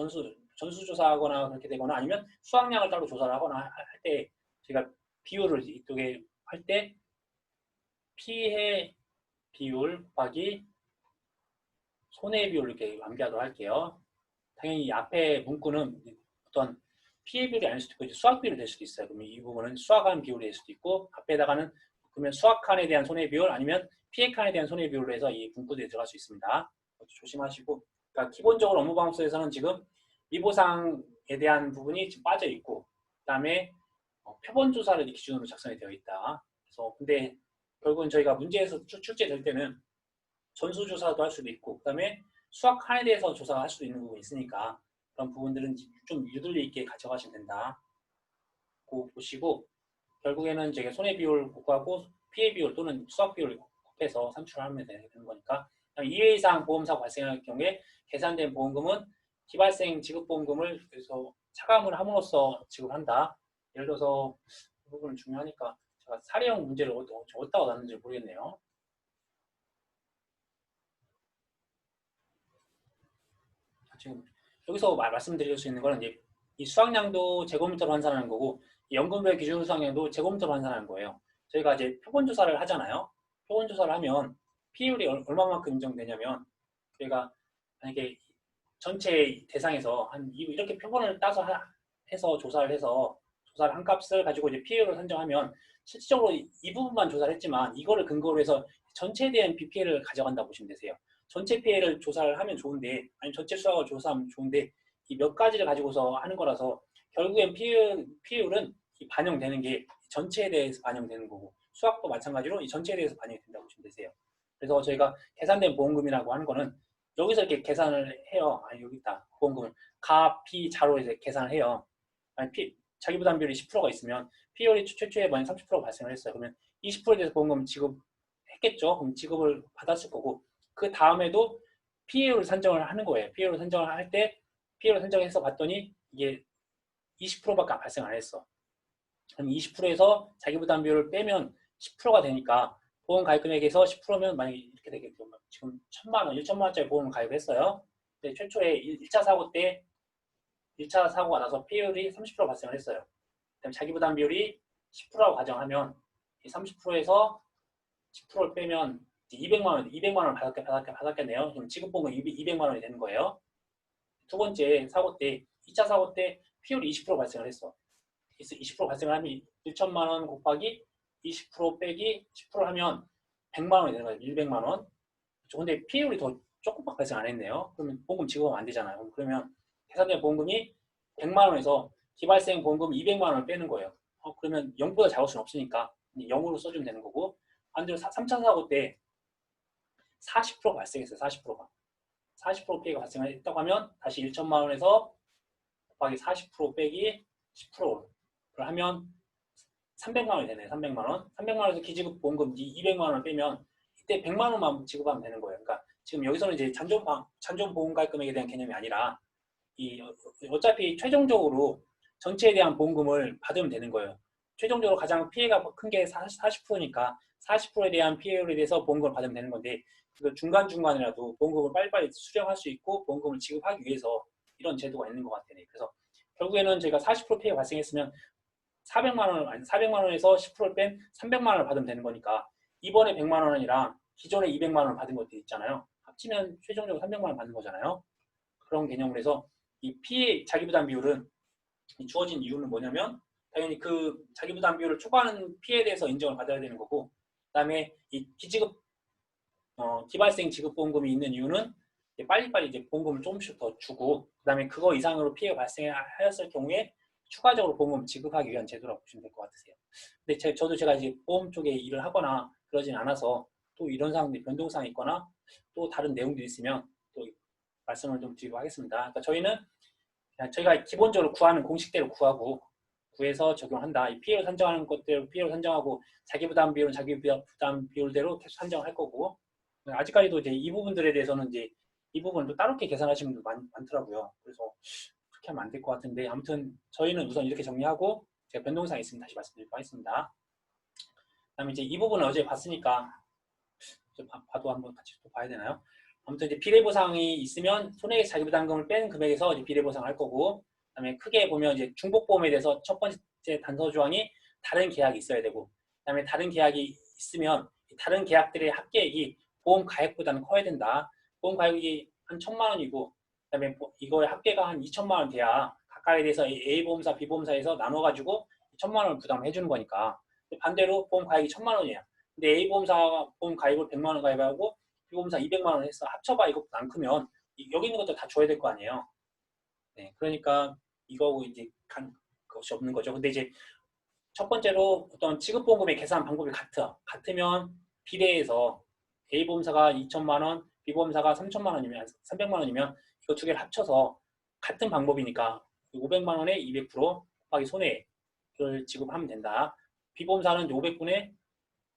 전수조사하거나 그렇게 되거나 아니면 수확량을 따로 조사를 하거나 할 때 제가 비율을 이쪽에 할 때 피해 비율 곱하기 손해 비율 이렇게 암기하도록 할게요. 당연히 앞에 문구는 어떤 피해 비율이 아닐 수도 있고 이제 수확 비율이 될 수도 있어요. 그러면 이 부분은 수확한 비율이 될 수도 있고 앞에다가는 그러면 수확한에 대한 손해 비율 아니면 피해 칸에 대한 손해 비율로 해서 이 문구들이 들어갈 수 있습니다. 조심하시고 그러니까 기본적으로 업무방법에서는 지금 미보상에 대한 부분이 지금 빠져 있고 그다음에 표본 조사를 기준으로 작성이 되어 있다. 그래서 근데 결국은 저희가 문제에서 출제될 때는 전수조사도 할 수도 있고 그다음에 수확한에 대해서 조사할 수도 있는 부분이 있으니까 그런 부분들은 좀 유도리 있게 가져가시면 된다. 고 보시고 결국에는 제가 손해 비율 곱하고 피해 비율 또는 수확 비율 곱해서 산출을 하면 되는 거니까 2회 이상 보험사고 발생할 경우에 계산된 보험금은 기발생 지급보험금을 그래서 차감을 함으로써 지급한다. 예를 들어서 이 부분은 중요하니까 제가 사례형 문제를 어디다가 놨는지 모르겠네요. 지금 여기서 말씀드릴 수 있는 거는 이제 이 수확량도 제곱미터로 환산하는 거고 연금별 기준 수확량도 제곱미터로 환산하는 거예요. 저희가 이제 표본 조사를 하잖아요. 표본 조사를 하면 피해율이 얼마만큼 인정되냐면 저희가 만약에 전체 대상에서 한 이렇게 표본을 따서 해서 조사를 한 값을 가지고 이제 피해율을 산정하면 실질적으로 이 부분만 조사를 했지만 이거를 근거로 해서 전체에 대한 BPL을 가져간다 보시면 되세요. 전체 피해를 조사를 하면 좋은데 아니 전체 수확을 조사하면 좋은데 이 몇 가지를 가지고서 하는 거라서 결국엔 피해율은 반영되는 게 전체에 대해서 반영되는 거고 수확도 마찬가지로 이 전체에 대해서 반영이 된다고 보시면 되세요. 그래서 저희가 계산된 보험금이라고 하는 거는 여기서 이렇게 계산을 해요. 아니 여기 있다. 보험금을 가, 피, 자로 이제 계산을 해요. 아니 자기부담비율이 10%가 있으면 피해율이 최초에 만약 30%가 발생을 했어요. 그러면 20%에 대해서 보험금 지급했겠죠. 그럼 지급을 받았을 거고 그 다음에도 피해율을 산정을 하는 거예요. 피해율을 산정을 할 때 피해율을 산정해서 봤더니 이게 20%밖에 발생 안 했어. 그럼 20%에서 자기부담비율을 빼면 10%가 되니까 보험 가입금액에서 10%면 만약에 이렇게 되겠죠. 지금 1,000만 원, 1천만 원짜리 보험을 가입했어요. 근데 최초에 1차 사고 때 1차 사고가 나서 피해율이 30% 발생을 했어요. 그럼 자기부담비율이 10%라고 가정하면 30%에서 10%를 빼면 200만 원 받았겠네요. 그럼 지급보험은 200만 원이 되는 거예요. 두 번째 사고 때, 2차 사고 때 피해율이 20% 발생을 했어. 20% 발생을 하면 1천만 원 곱하기 20% 빼기 10% 하면 100만 원이 되는 거예요. 100만 원. 근데 피해율이 더 조금밖에 발생 안 했네요. 그러면 보험금 지급하면 안 되잖아요. 그러면 계산된 보험금이 100만 원에서 기발생 보험금 200만 원을 빼는 거예요. 그러면 0보다 작을 수는 없으니까 0으로 써주면 되는 거고 반대로 3차 사고 때 40% 발생했어요. 40%가. 40% 피해가 발생했다고 하면 다시 1천만 원에서 곱하기 40% 빼기 10%를 하면 300만 원이 되네요. 300만 원. 300만 원에서 기지급 보험금 200만 원을 빼면 이때 100만 원만 지급하면 되는 거예요. 그러니까 지금 여기서는 이제 잔존 보험 가입금액에 대한 개념이 아니라 어차피 최종적으로 전체에 대한 보험금을 받으면 되는 거예요. 최종적으로 가장 피해가 큰 게 40%니까 40%에 대한 피해율에 대해서 보험금을 받으면 되는 건데 그 중간중간이라도 보험금을 빨리빨리 수령할 수 있고 보험금을 지급하기 위해서 이런 제도가 있는 것 같아요. 그래서 결국에는 저희가 40% 피해가 발생했으면 400만 원에서 10%를 뺀 300만 원을 받으면 되는 거니까 이번에 100만 원이랑 기존에 200만 원을 받은 것도 있잖아요. 합치면 최종적으로 300만 원 받는 거잖아요. 그런 개념으로 해서 이 피해 자기부담 비율은 주어진 이유는 뭐냐면 당연히 그 자기부담 비율을 초과하는 피해에 대해서 인정을 받아야 되는 거고 그다음에 이 기발생 지급보험금이 있는 이유는 빨리빨리 이제 보험금을 조금씩 더 주고 그다음에 그거 이상으로 피해가 발생하였을 경우에 추가적으로 보험금 지급하기 위한 제도라고 보시면 될 것 같으세요. 근데 저도 제가 이제 보험 쪽에 일을 하거나 그러진 않아서 또 이런 상황들이 변동사항이 있거나 또 다른 내용들이 있으면 또 말씀을 좀 드리고 하겠습니다. 그러니까 저희는 저희가 기본적으로 구하는 공식대로 구해서 적용한다. 이 피해를 산정하는 것대로 피해를 산정하고 자기부담 비율은 자기부담 비율대로 계속 산정을 할 거고 아직까지도 이제 이 부분들에 대해서는 이제 이 부분을 또 따로 계산하시는 분들 많더라고요. 그래서 그렇게 하면 안 될 것 같은데 아무튼 저희는 우선 이렇게 정리하고 제가 변동사항 있으면 다시 말씀드리도록 하겠습니다. 그다음에 이제 이 부분은 어제 봤으니까 봐도 한번 같이 또 봐야 되나요? 아무튼 이제 비례보상이 있으면 손해액 자기부담금을 뺀 금액에서 이제 비례보상을 할 거고, 그다음에 크게 보면 이제 중복보험에 대해서 첫 번째 단서 조항이 다른 계약이 있어야 되고, 그다음에 다른 계약이 있으면 다른 계약들의 합계액이 보험 가액보다는 커야 된다. 보험 가액이 한 1,000만 원이고, 그다음에 이거의 합계가 한 2천만 원 돼야 각각에 대해서 A 보험사, B 보험사에서 나눠가지고 1,000만 원을 부담해 주는 거니까. 반대로 보험 가액이 1,000만 원이야. 근데 A 보험사가 보험 가입을 100만 원 가입하고 B 보험사 200만 원 해서 합쳐봐 이것보다 안 크면 여기 있는 것도 다 줘야 될 거 아니에요. 네, 그러니까 이거 이제 간 것이 없는 거죠. 근데 이제 첫 번째로 어떤 지급보험금의 계산 방법이 같으면 비례해서 A 보험사가 2천만 원, B 보험사가 3천만 원이면 300만 원이면 이거 두 개를 합쳐서 같은 방법이니까 500만 원에 200% 곱하기 손해액을 지급하면 된다. B 보험사는 500분의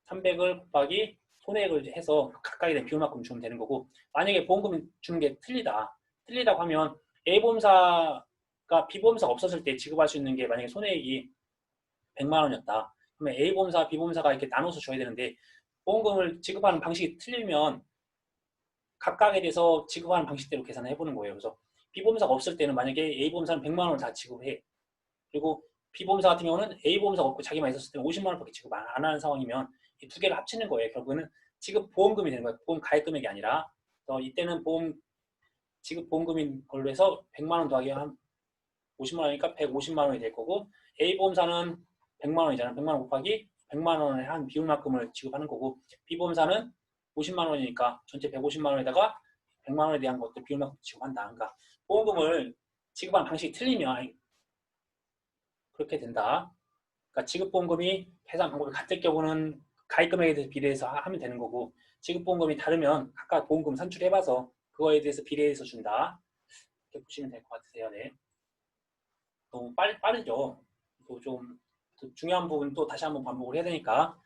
300을 곱하기 손해액을 해서 각각에 대한 비율만큼 주면 되는 거고, 만약에 보험금 주는 게 틀리다고 하면 A보험사가 B보험사가 없었을 때 지급할 수 있는 게 만약에 손해액이 100만 원이었다. 그러면 A보험사, B보험사가 이렇게 나눠서 줘야 되는데 보험금을 지급하는 방식이 틀리면 각각에 대해서 지급하는 방식대로 계산을 해보는 거예요. 그래서 B보험사가 없을 때는 만약에 A보험사는 100만 원을 다 지급해. 그리고 B보험사 같은 경우는 A보험사가 없고 자기만 있었을 때는 50만 원밖에 지급 안 하는 상황이면 이 두 개를 합치는 거예요. 결국에는 지급 보험금이 되는 거예요. 보험 가입 금액이 아니라. 그래서 이때는 지급 보험금인 걸로 해서 100만 원 더하기 한 50만 원이니까 150만 원이 될 거고, A보험사는 100만 원이잖아. 100만 원 곱하기 100만 원의 한 비율만큼을 지급하는 거고, B보험사는 50만 원이니까 전체 150만 원에다가 100만 원에 대한 것도 비율만큼 지급한다. 그러니까 보험금을 지급하는 방식이 틀리면 그렇게 된다. 그러니까 지급보험금이 계산 방법이 같을 경우는 가입금액에 대해서 비례해서 하면 되는 거고, 지급보험금이 다르면 각각 보험금 산출해봐서 그거에 대해서 비례해서 준다. 이렇게 보시면 될 것 같으세요. 네. 너무 빠르죠. 또 중요한 부분 또 다시 한번 반복을 해야 되니까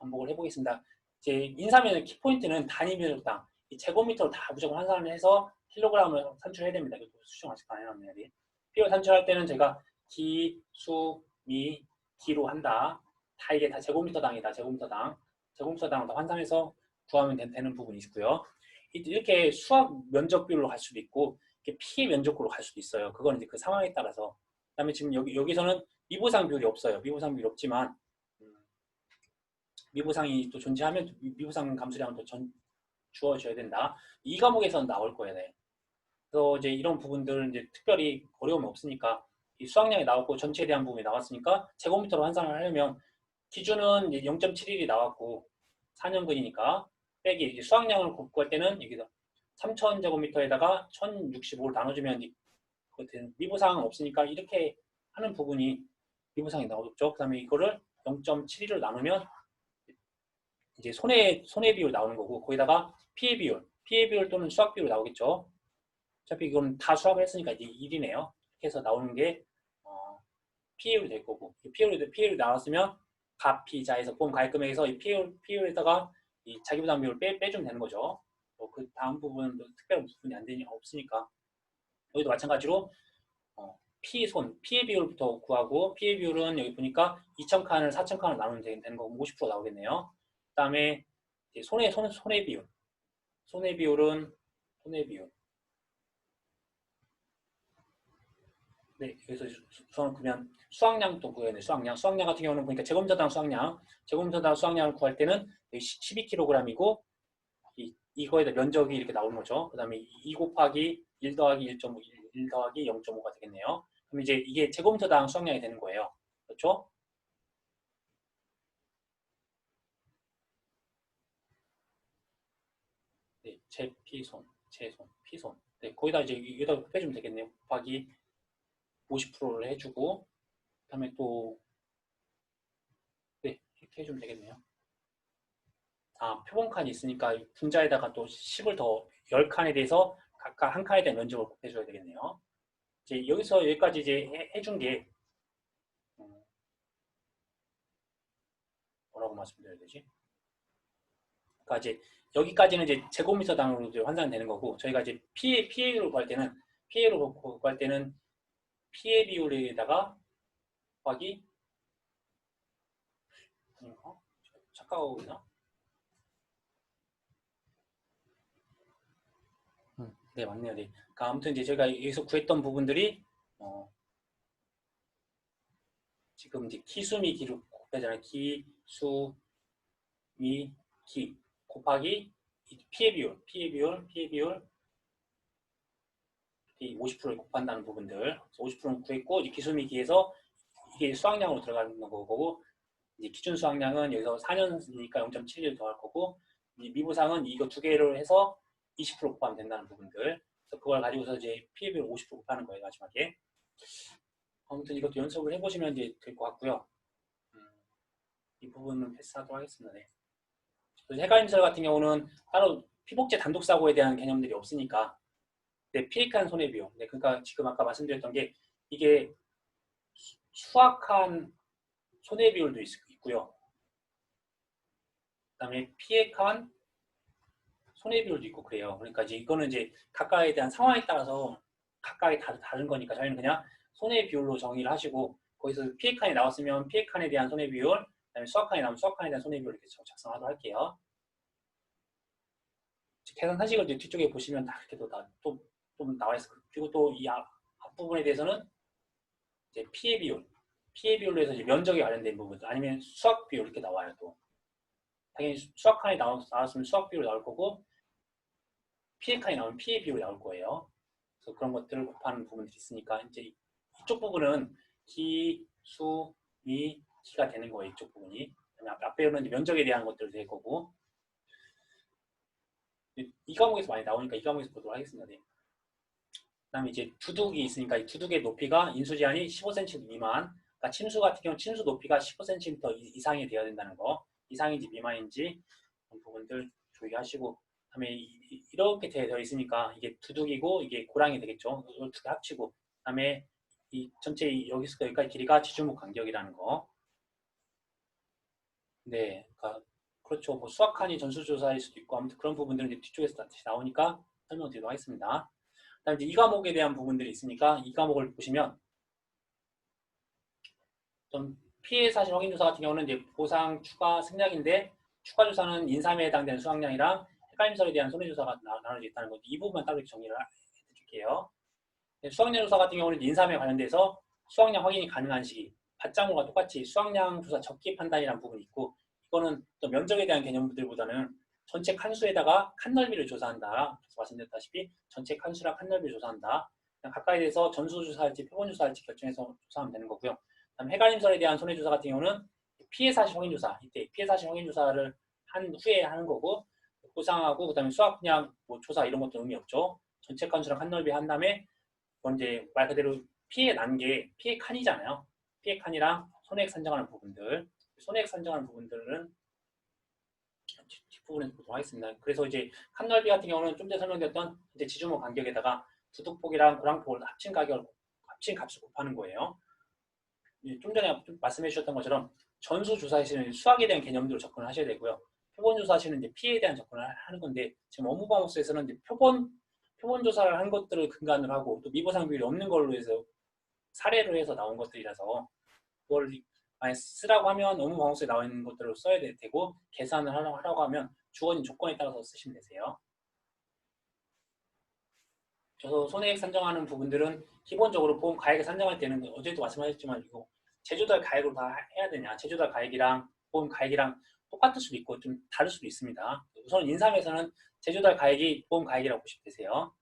반복을 해보겠습니다. 이제 인사면의 키포인트는 단위 면적당, 제곱미터로 다 무조건 환산을 해서 킬로그램을 산출해야 됩니다. 이것도 수정 아직 안 해놨네요. 필요 산출할 때는 제가 기, 수, 미, 기로 한다. 다 이게 다 제곱미터당이다. 제곱미터당으로 다 환산해서 구하면 되는 부분이 있고요. 이렇게 수학 면적별로 갈 수도 있고 이렇게 피해 면적으로 갈 수도 있어요. 그건 이제 그 상황에 따라서. 그다음에 지금 여기서는 미보상 비율이 없어요. 미보상 비율이 없지만 미보상이 또 존재하면 미보상 감수량을 또 주어줘야 된다. 이 과목에서는 나올 거예요. 네. 그래서 이제 이런 부분들은 이제 특별히 어려움이 없으니까 이 수학량이 나왔고 전체에 대한 부분이 나왔으니까 제곱미터로 환산을 하려면 기준은 0.71이 나왔고 4년근이니까 빼기 이제 수학량을 구할 때는 여기서 3000제곱미터에다가 1065를 나눠주면 미보상은 없으니까 이렇게 하는 부분이 미보상이 나오죠. 그 다음에 이거를 0.71을 나누면 이제 손해 비율 나오는 거고 거기다가 피해 비율 또는 수학 비율 나오겠죠. 어차피 이건 다 수학을 했으니까 이제 1이네요. 이렇게 해서 나오는 게 피해율이 될 거고 피해율이 나왔으면 가피자에서 보험 가입금액에서 이 피해율에다가 이 자기부담 비율을 빼주면 되는 거죠. 그 다음 부분은 특별한 부분이 없으니까 여기도 마찬가지로 피해 비율부터 구하고 피해 비율은 여기 보니까 2,000칸을 4,000칸을 나누면 되는 거고 50% 나오겠네요. 그 다음에 손해 비율은 네, 여기서 우선 그러면 수학량도 구해야 돼요. 수학량 같은 경우는 보니까 제곱미터당 수학량을 구할 때는 12kg이고 이거에다 면적이 이렇게 나오는 거죠. 그 다음에 2 곱하기 1 더하기 1.5, 1 더하기 0.5가 되겠네요. 그럼 이제 이게 제곱미터당 수학량이 되는 거예요. 그렇죠? 네, 제손. 네, 거기다 이제 여기다 곱해주면 되겠네요. 곱하기 50%를 해주고, 그 다음에 또, 네, 이렇게 해주면 되겠네요. 표본칸이 있으니까 분자에다가 또 10을 더 10칸에 대해서 각각 한 칸에 대한 면적을 곱해줘야 되겠네요. 이제 여기서 여기까지 이제 해준 게, 뭐라고 말씀드려야 되지? 그러니까 이제 여기까지는 이제 제곱미터당으로 이제 환산되는 거고, 저희가 이제 피해를 구할 때는 피해 비율에다가 곱하기 착각하고 있나? 네, 맞네요. 네. 그러니까 아무튼 이제 저희가 여기서 구했던 부분들이 지금 이제 기수미 기를 곱하잖아요. 기수미 기 곱하기 피해 비율 50%를 곱한다는 부분들. 50%는 구했고, 이 기수미 기에서 이게 수확량으로 들어가는 거고, 이제 기준 수확량은 여기서 4년이니까 0.71 더할 거고, 미부상은 이거 두 개를 해서 20% 곱하면 된다는 부분들. 그래서 그걸 가지고서 이제 피해 비율 50% 곱하는 거예요, 마지막에. 아무튼 이것도 연습을 해보시면 이제 될 것 같고요. 이 부분은 패스하도록 하겠습니다. 네. 해가임설 같은 경우는 따로 피복제 단독 사고에 대한 개념들이 없으니까, 네, 피해한 손해비용. 네, 그러니까 지금 아까 말씀드렸던 게 이게 수확한 손해비율도 있고요. 그다음에 피해한 손해비율도 있고 그래요. 그러니까 이제 이거는 이제 각각에 대한 상황에 따라서 각각이 다른 거니까 저희는 그냥 손해비율로 정의를 하시고, 거기서 피해칸이 나왔으면 피해칸에 대한 손해비율, 그다음에 수확칸이 나오면 수확칸에 대한 손해비율 이렇게 작성하도록 할게요. 계산 사식을 이제 뒤쪽에 보시면 다 이렇게 좀 나와 있어요. 그리고 또 이 앞부분에 대해서는 이제 피해 비율로 해서 이제 면적에 관련된 부분, 아니면 수확 비율 이렇게 나와요. 또 당연히 수확 칸이 나왔으면 수확 비율 나올 거고, 피해 칸이 나오면 피해 비율이 나올 거예요. 그래서 그런 것들을 곱하는 부분들이 있으니까 이제 이쪽 부분은 기, 수, 미, 기가 되는 거예요. 이쪽 부분이. 앞배우는 이제 면적에 대한 것들도 될 거고, 이 과목에서 많이 나오니까 이 과목에서 보도록 하겠습니다. 네. 그다음에 이제 두둑이 있으니까 이 두둑의 높이가 인수제한이 15cm 미만. 그러니까 침수 같은 경우 침수 높이가 15cm 이상이 되어야 된다는 거. 이상인지 미만인지 그런 부분들 주의하시고, 그다음에 이렇게 되어 있으니까 이게 두둑이고 이게 고랑이 되겠죠. 이걸 두 개 합치고, 그다음에 이 전체 여기서 여기까지 길이가 지주목 간격이라는 거. 네, 그러니까 그렇죠. 뭐 수학하니 전수조사일 수도 있고, 아무튼 그런 부분들은 이제 뒤쪽에서 다시 나오니까 설명드리도록 하겠습니다. 그다음 이제 이 과목에 대한 부분들이 있으니까 이 과목을 보시면 좀 피해 사실 확인 조사 같은 경우는 이제 보상 추가 생략인데, 추가 조사는 인삼에 해당되는 수확량이랑 헷갈림설에 대한 손해조사가 나눠져 있다는 거, 이 부분만 따로 정리를 해드릴게요. 수확량 조사 같은 경우는 인삼에 관련돼서 수확량 확인이 가능한 시기, 밭작물과 똑같이 수확량 조사 적기 판단이라는 부분이 있고, 이거는 또 면적에 대한 개념들보다는 전체 칸수에다가 칸넓이를 조사한다. 그래서 말씀드렸다시피 전체 칸수랑 칸넓이를 조사한다. 각각에 대해서 전수조사할지 표본조사할지 결정해서 조사하면 되는 거고요. 그다음 해갈림설에 대한 손해조사 같은 경우는 피해사실 확인조사, 이때 피해사실 확인조사를 한 후에 하는 거고, 보상하고 그다음에 수확량 뭐 조사 이런 것도 의미 없죠. 전체 칸수랑 칸넓이 한 다음에 그건 이제 말 그대로 피해 난 게 피해 칸이잖아요. 피해 칸이랑 손해액 산정하는 부분들, 손해액 산정하는 부분들은 뒷부분에서 보도록 하겠습니다. 그래서 이제 칸 넓이 같은 경우는 좀 전에 설명드렸던 이제 지주목 간격에다가 두둑폭이랑 고랑폭을 합친 값을 곱하는 거예요. 좀 전에 말씀해 주셨던 것처럼 전수 조사하시는 수학에 대한 개념들로 접근을 하셔야 되고요. 표본 조사하시는 이제 피해에 대한 접근을 하는 건데, 지금 업무방법서에서는 이제 표본 조사를 한 것들을 근간으로 하고, 또 미보상 비율이 없는 걸로 해서 사례로 해서 나온 것들이라서, 그걸 만약 쓰라고 하면 업무방법서에 나와 있는 것들을 써야 되고, 계산을 하라고 하면 주어진 조건에 따라서 쓰시면 되세요. 그래서 손해액 산정하는 부분들은 기본적으로 보험 가액을 산정할 때는 어제도 말씀하셨지만 이거 제조달 가액으로 다 해야 되냐, 제조달 가액이랑 보험 가액이랑 똑같을 수도 있고 좀 다를 수도 있습니다. 우선 인삼에서는 제조달 가액이 보험 가액이라고 보시면 되세요.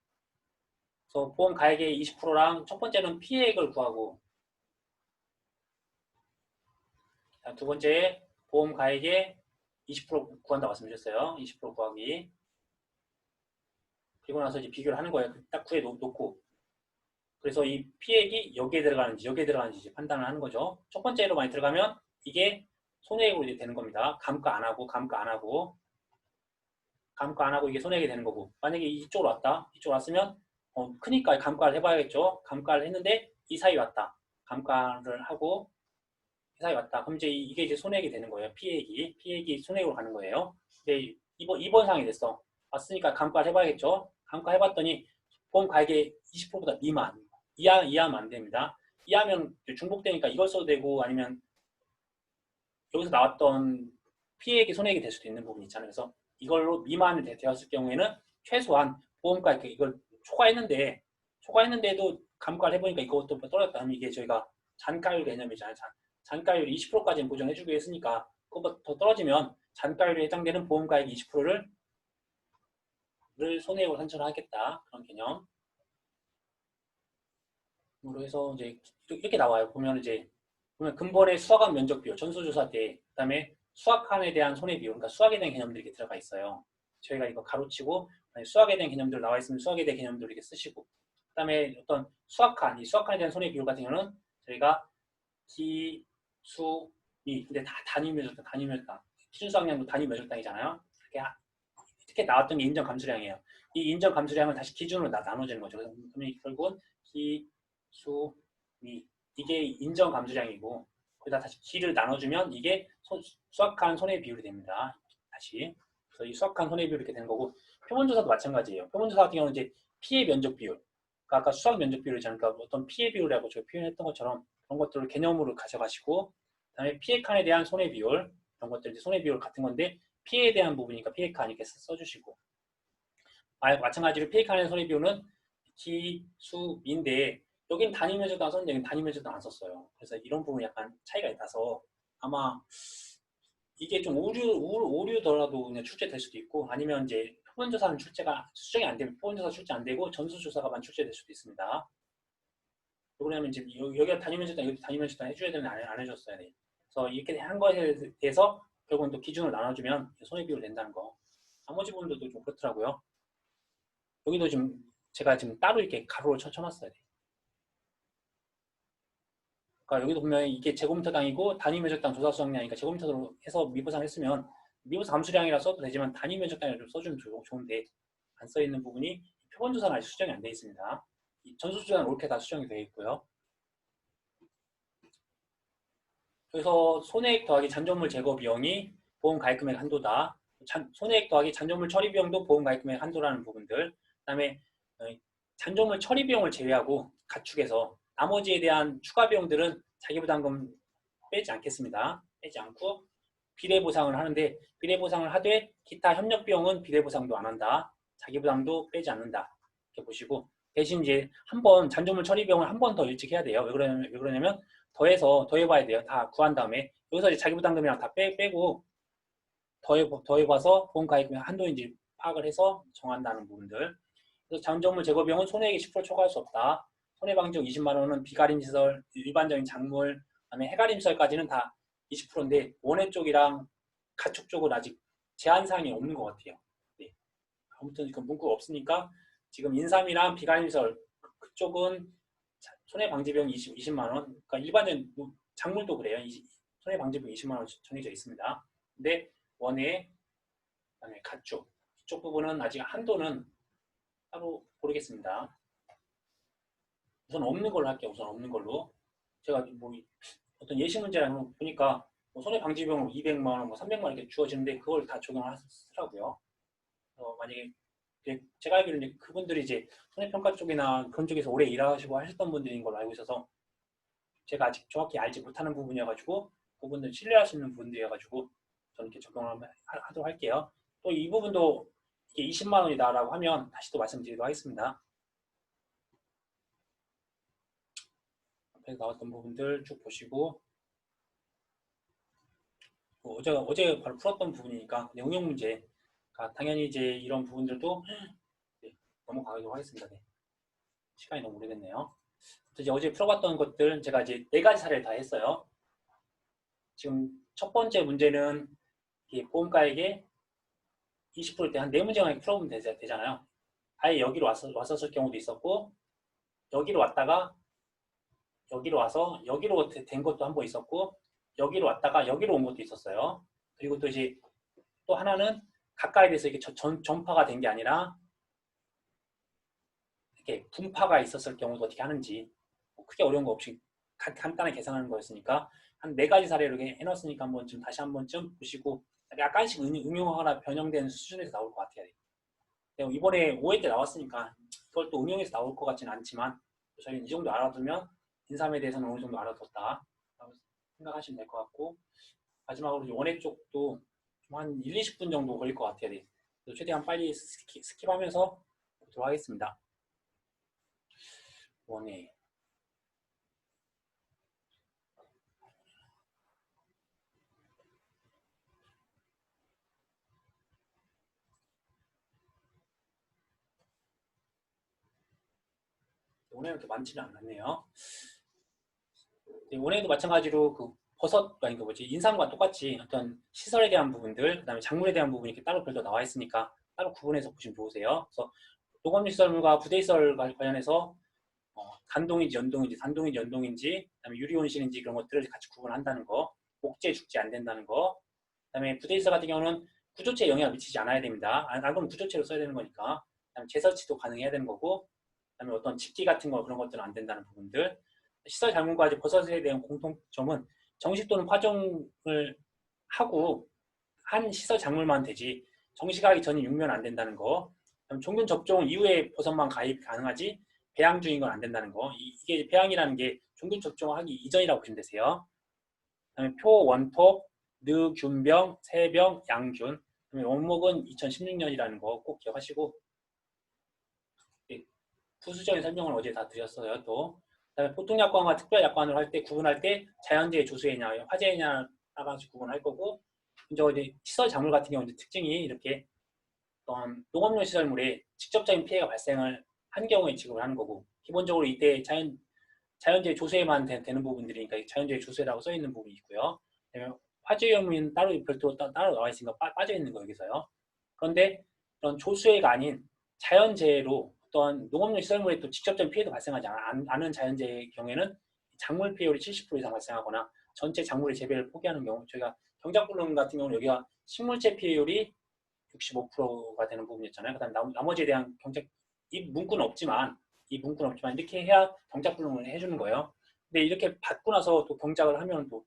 그래서 보험 가액의 20%랑 첫 번째는 피해액을 구하고, 두 번째 보험 가액의 20% 구한다고 말씀드렸어요. 20% 구하기. 그리고 나서 이제 비교를 하는 거예요. 딱 구해 놓고. 그래서 이 피해액이 여기에 들어가는지 이제 판단을 하는 거죠. 첫 번째로 많이 들어가면 이게 손해액으로 이제 되는 겁니다. 감가 안 하고 이게 손해액이 되는 거고, 만약에 이쪽으로 왔다. 이쪽으로 왔으면 크니까 감가를 해봐야겠죠. 감가를 했는데 이 사이 왔다. 감가를 하고 이 사이 왔다. 그럼 이제 이게 이제 손해액이 되는 거예요. 피해액이 손해액으로 가는 거예요. 근데 2번 상이 됐어. 왔으니까 감가를 해봐야겠죠. 감가 해봤더니 보험 가액의 20%보다 미만. 이하면 안 됩니다. 이하면 중복되니까 이걸 써도 되고 아니면 여기서 나왔던 피해액이 손해액이 될 수도 있는 부분이 있잖아요. 그래서 이걸로 미만이 되었을 경우에는 최소한 보험가액 이걸 초과했는데도 감가를 해보니까 이것도 떨어졌다 하면 이게 저희가 잔가율 개념이잖아요. 잔가율 20%까지는 보정해주기로 했으니까 그것보다 더 떨어지면 잔가율에 해당되는 보험가액 20%를 손해액으로 산출하겠다 그런 개념으로 해서 이제 이렇게 나와요. 보면 근본의 수확한 면적 비율, 전수조사 때, 그다음에 수확한에 대한 손해 비율, 그러니까 수확에 대한 개념들이 이렇게 들어가 있어요. 저희가 이거 가로치고 수확에 대한 개념들 나와 있으면 수확에 대한 개념들 이렇게 쓰시고, 그다음에 어떤 이 수확한에 대한 손해 비율 같은 경우는 저희가 기, 수, 미, 근데 다 단위 면적당, 기준 수확량도 단위 면적당이잖아요. 이렇게 나왔던 게 인정 감수량이에요. 이 인정 감수량을 다시 기준으로 나눠지는 거죠. 그래서 결국은 기, 수, 미 이게 인정 감수량이고 거기다 다시 기를 나눠주면 이게 수확한 손해 비율이 됩니다. 다시 그래서 이 수확한 손해 비율이 이렇게 되는 거고 표본조사도 마찬가지예요. 표본조사 같은 경우는 이제 피해 면적 비율, 그러니까 아까 수확 면적 비율이잖아요. 그러니까 어떤 피해 비율이라고 제가 표현했던 것처럼 그런 것들을 개념으로 가져가시고 그다음에 피해 칸에 대한 손해 비율 이런 것들 이제 손해 비율 같은 건데 피해에 대한 부분이니까 피해 칸 이렇게 써주시고 마찬가지로 피해 칸의 손해 비율은 기, 수, 미인데 여긴 단위 면적당 썼는데 여긴 단위 면적당 안 썼어요. 그래서 이런 부분이 약간 차이가 있어서 아마 이게 좀 오류더라도 그냥 출제될 수도 있고 아니면 이제 표본조사는 수정이 안 되면 표본조사 출제 안 되고 전수조사가만 출제될 수도 있습니다. 왜 그러냐면 지금 여기가 단위 면적당 여기 단위 면적당 해줘야 되는데 안 해줬어야 돼. 그래서 이렇게 한 거에 대해서 결국은 또 기준을 나눠주면 손해비율 된다는 거. 나머지 부분들도 좀 그렇더라고요. 여기도 지금 제가 지금 따로 이렇게 가로를 쳐놨어요. 그러니까 여기도 보면 이게 제곱미터당이고 단위 면적당 조사 수확량이니까 제곱미터로 해서 미분상했으면 미분상 감수량이라 써도 되지만 단위 면적당이라 좀 써주면 좋은데 안 써있는 부분이 표본조사는 아직 수정이 안 되어 있습니다. 전수조사는 이렇게 다 수정이 되어 있고요. 그래서 손해액 더하기 잔존물 제거 비용이 보험 가입금액 한도다. 손해액 더하기 잔존물 처리 비용도 보험 가입금액 한도라는 부분들. 그다음에 잔존물 처리 비용을 제외하고 가축에서 나머지에 대한 추가 비용들은 자기부담금 빼지 않겠습니다. 빼지 않고 비례보상을 하는데 비례보상을 하되 기타 협력 비용은 비례보상도 안 한다. 자기부담도 빼지 않는다. 이렇게 보시고 대신 이제 한번 잔존물 처리 비용을 한 번 더 일찍 해야 돼요. 왜 그러냐면 더해봐야 돼요. 다 구한 다음에 여기서 이제 자기부담금이랑 다 빼고 더해봐서 보험가입금 한도인지 파악을 해서 정한다는 부분들. 그래서 잔존물 제거 비용은 손해액이 10% 초과할 수 없다. 손해방지용 20만 원은 비가림시설, 일반적인 작물, 그다음에 해가림시설까지는 다 20%인데 원해 쪽이랑 가축 쪽은 아직 제한사항이 없는 것 같아요. 네. 아무튼 그 문구가 없으니까 지금 인삼이랑 비가림시설 그쪽은 손해방지비용 20만 원. 그러니까 일반적인 작물도 그래요. 손해방지비용 20만 원 정해져 있습니다. 근데 원해, 그다음에 가축 이쪽 부분은 아직 한도는 따로 고르겠습니다. 우선 없는 걸로 할게요. 우선 없는 걸로. 제가 뭐 어떤 예시 문제라는 보니까 뭐 손해방지비용으로 200만 원, 뭐 300만 원 이렇게 주어지는데 그걸 다 적용하더라고요. 만약에 제가 알기로는 그분들이 이제 손해평가 쪽이나 그런 쪽에서 오래 일하시고 하셨던 분들인 걸로 알고 있어서 제가 아직 정확히 알지 못하는 부분이어가지고 그분들 신뢰할 수 있는 부분들이어가지고 저는 이렇게 적용을 하도록 할게요. 또 이 부분도 이게 20만 원이다라고 하면 다시 또 말씀드리도록 하겠습니다. 앞에 나왔던 부분들 쭉 보시고 어제 바로 풀었던 부분이니까 응용 문제 당연히 이제 이런 부분들도 네, 넘어가도록 하겠습니다. 네. 시간이 너무 오래됐네요. 이제 어제 풀어봤던 것들 제가 이제 4가지 사례를 다 했어요. 지금 첫 번째 문제는 보험가액에 20%일 때 한 4문제만 풀어보면 되잖아요. 아예 여기로 왔었을 경우도 있었고 여기로 왔다가 여기로 와서 여기로 된 것도 한 번 있었고 여기로 왔다가 여기로 온 것도 있었어요. 그리고 또 이제 또 하나는 가까이 돼서 이게 전파가 된 게 아니라 이렇게 분파가 있었을 경우도 어떻게 하는지 크게 어려운 거 없이 간단하게 계산하는 거였으니까 한 4가지 사례를 이렇게 해놨으니까 다시 한 번쯤 보시고 약간씩 응용하거나 변형된 수준에서 나올 것 같아요. 이번에 5회 때 나왔으니까 그걸 또 응용해서 나올 것 같지는 않지만 저희는 이 정도 알아두면 인삼에 대해서는 어느 정도 알아뒀다 생각하시면 될 것 같고, 마지막으로 원회 쪽도 한 1, 20분 정도 걸릴 것 같아요. 그래서 최대한 빨리 스킵하면서 보도록 하겠습니다. 원회. 원회는 그렇게 많지는 않았네요. 원회도 마찬가지로 그 버섯, 아니 그 뭐지, 인삼과 똑같이 어떤 시설에 대한 부분들, 그다음에 작물에 대한 부분이 이렇게 따로 별도 나와 있으니까 따로 구분해서 보시면 좋으세요. 그래서 녹음시설물과 부대시설 관련해서 단동인지 연동인지, 단동인지 연동인지, 그다음에 유리온실인지 그런 것들을 같이 구분한다는 거, 목재 죽지 안 된다는 거, 그다음에 부대시설 같은 경우는 구조체에 영향을 미치지 않아야 됩니다. 안 그러면 구조체로 써야 되는 거니까. 그다음에 재설치도 가능해야 되는 거고, 그다음에 어떤 집기 같은 거 그런 것들은 안 된다는 부분들. 시설 잘못과 버섯에 대한 공통점은 정식 또는 파종을 하고 한 시설 작물만 되지 정식하기 전에 육면 안 된다는 거. 종균 접종 이후에 버섯만 가입 가능하지 배양 중인 건 안 된다는 거. 이게 배양이라는 게 종균 접종하기 이전이라고 보시면 되세요. 그다음에 표, 원톱, 느, 균병, 세병, 양균. 그다음에 원목은 2016년이라는 거 꼭 기억하시고, 부수적인 설명을 어제 다 드렸어요. 또 그다음에 보통 약관과 특별 약관을 할 때 구분할 때 자연재해 조수해냐 화재냐 따라서 구분할 거고, 이제 시설 작물 같은 경우 이제 특징이 이렇게 어떤 농업용 시설물에 직접적인 피해가 발생을 한 경우에 지급을 하는 거고, 기본적으로 이때 자연재해 조수에만 되는 부분들이니까 자연재해 조수라고 써 있는 부분이 있고요. 화재 위험은 따로 별도로 따로 나와 있으니까 빠져 있는 거 여기서요. 그런데 그런 조수해가 아닌 자연재해로 어떤 농업용 시설물에 또 직접적인 피해도 발생하지 않은 자연재해의 경우에는 작물 피해율이 70% 이상 발생하거나 전체 작물의 재배를 포기하는 경우, 저희가 경작불능 같은 경우는 여기가 식물체 피해율이 65%가 되는 부분이었잖아요. 그다음 나머지에 대한 이 문구는 없지만 이렇게 해야 경작불능을 해주는 거예요. 근데 이렇게 받고 나서 또 경작을 하면 또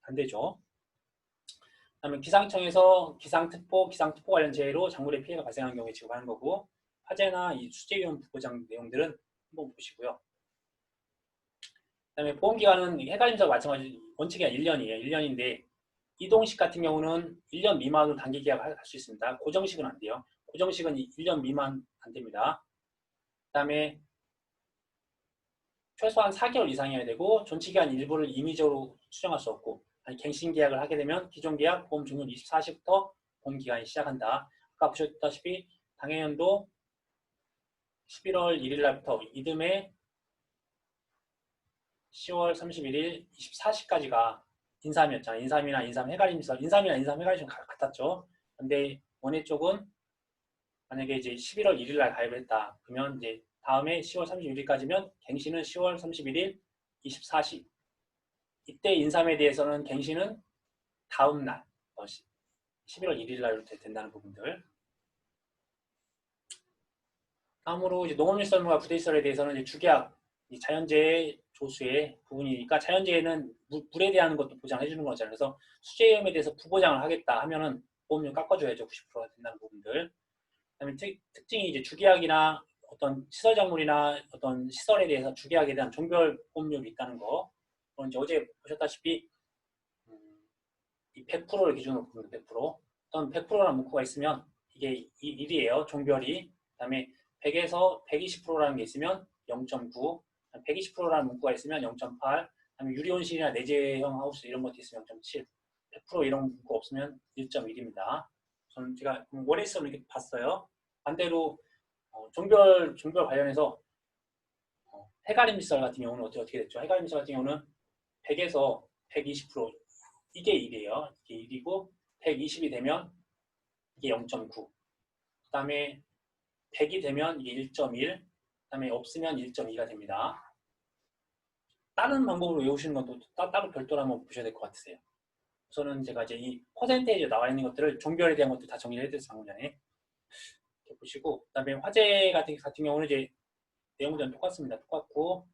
안 되죠. 그다음에 기상청에서 기상특보 관련 재해로 작물의 피해가 발생한 경우에 지급하는 거고, 화재나 이 수재위험 부보장 내용들은 한번 보시고요. 그다음에 보험기간은 해갈림사 마찬가지 원칙이 1년이에요. 1년인데 이동식 같은 경우는 1년 미만으로 단기 계약할 수 있습니다. 고정식은 안 돼요. 고정식은 1년 미만 안 됩니다. 그다음에 최소한 4개월 이상이어야 되고 존치기한 일부를 임의적으로 수정할 수 없고, 아니 갱신 계약을 하게 되면 기존 계약 보험 종료 24시부터 보험 기간이 시작한다. 아까 보셨다시피 당해년도 11월 1일 날부터 이듬해 10월 31일 24시까지가 인삼이었잖아요. 인삼이나 인삼 해갈림설, 인삼이나 인삼 해갈림설 같았죠. 근데 원예 쪽은 만약에 이제 11월 1일 날 가입을 했다. 그러면 이제 다음에 10월 31일까지면 갱신은 10월 31일 24시. 이때 인삼에 대해서는 갱신은 다음 날 11월 1일 날로 된다는 부분들. 다음으로 이제 농업일설물과 부대시설에 대해서는 이제 주계약, 자연재해 조수의 부분이니까 자연재해는 물에 대한 것도 보장해 주는 거잖아요. 그래서 수재위험에 대해서 부보장을 하겠다 하면은 보험료 깎아줘야죠. 90%가 된다는 부분들. 그다음에 특징이 이제 주계약이나 어떤 시설 작물이나 어떤 시설에 대해서 주계약에 대한 종별 보험료가 있다는 거. 이제 어제 보셨다시피 이 100%를 기준으로 보면 100%. 어떤 100%라는 문구가 있으면 이게 1이에요. 종별이. 그다음에 100에서 120%라는 게 있으면 0.9, 120%라는 문구가 있으면 0.8, 그다음에 유리온실이나 내재형 하우스 이런 것도 있으면 0.7, 100% 이런 문구 없으면 1.1입니다. 저는 제가 원에서 이렇게 봤어요. 반대로 종별 관련해서 해가림시설 같은 경우는 어떻게 됐죠? 해가림시설 같은 경우는 100에서 120% 이게 1이에요. 이게 1이고 120이 되면 이게 0.9. 그 다음에 100이 되면 이게 1.1. 그 다음에 없으면 1.2가 됩니다. 다른 방법으로 외우시는 것도 따로 별도로 한번 보셔야 될 것 같으세요. 우선은 제가 이제 이 퍼센테이지에 나와 있는 것들을 종별에 대한 것도 다 정리를 해드렸어요. 방금 전에. 이렇게 보시고, 그 다음에 화재 같은 경우는 이제 내용들은 똑같습니다. 똑같고,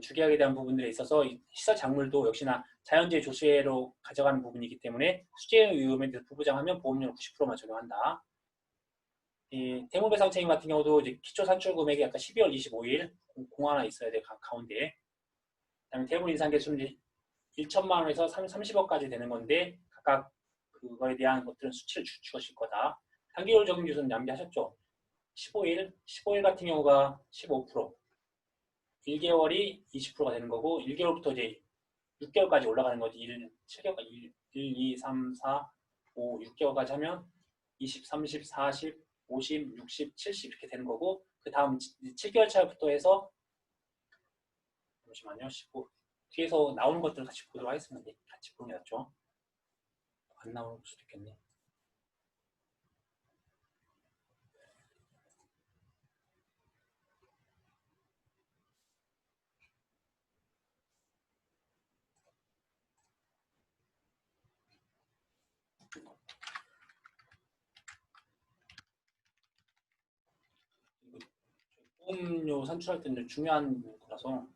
주계약에 대한 부분들에 있어서 시설 작물도 역시나 자연재해 조세로 가져가는 부분이기 때문에 수재 위험에 대해서 부부장하면 보험료를 90%만 적용한다. 이 대물배상 책임 같은 경우도 이제 기초 산출 금액이 아까 12월 25일 공 하나 있어야 돼 가운데. 그다음에 대물 인상 개수는 1천만 원에서 30억까지 되는 건데 각각 그거에 대한 것들은 수치를 주어질 거다. 단기율 적용 기준은 낭비하셨죠? 15일 같은 경우가 15%, 1개월이 20%가 되는 거고 1개월부터 이제 6개월까지 올라가는 거지. 7개월까지 1, 2, 3, 4, 5, 6개월까지 하면 20, 30, 40, 50, 60, 70 이렇게 되는 거고 그 다음 7개월 차부터 해서 잠시만요. 15 뒤에서 나오는 것들을 같이 보도록 하겠습니다. 같이 보는 게 낫죠. 안 나올 수도 있겠네. 보험료 산출할 때는 중요한 거라서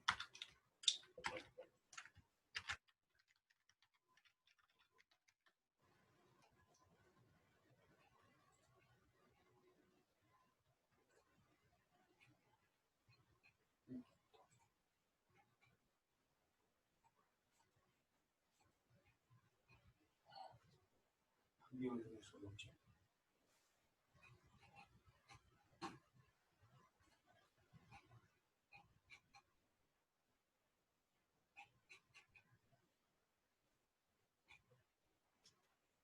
비율 수 없지.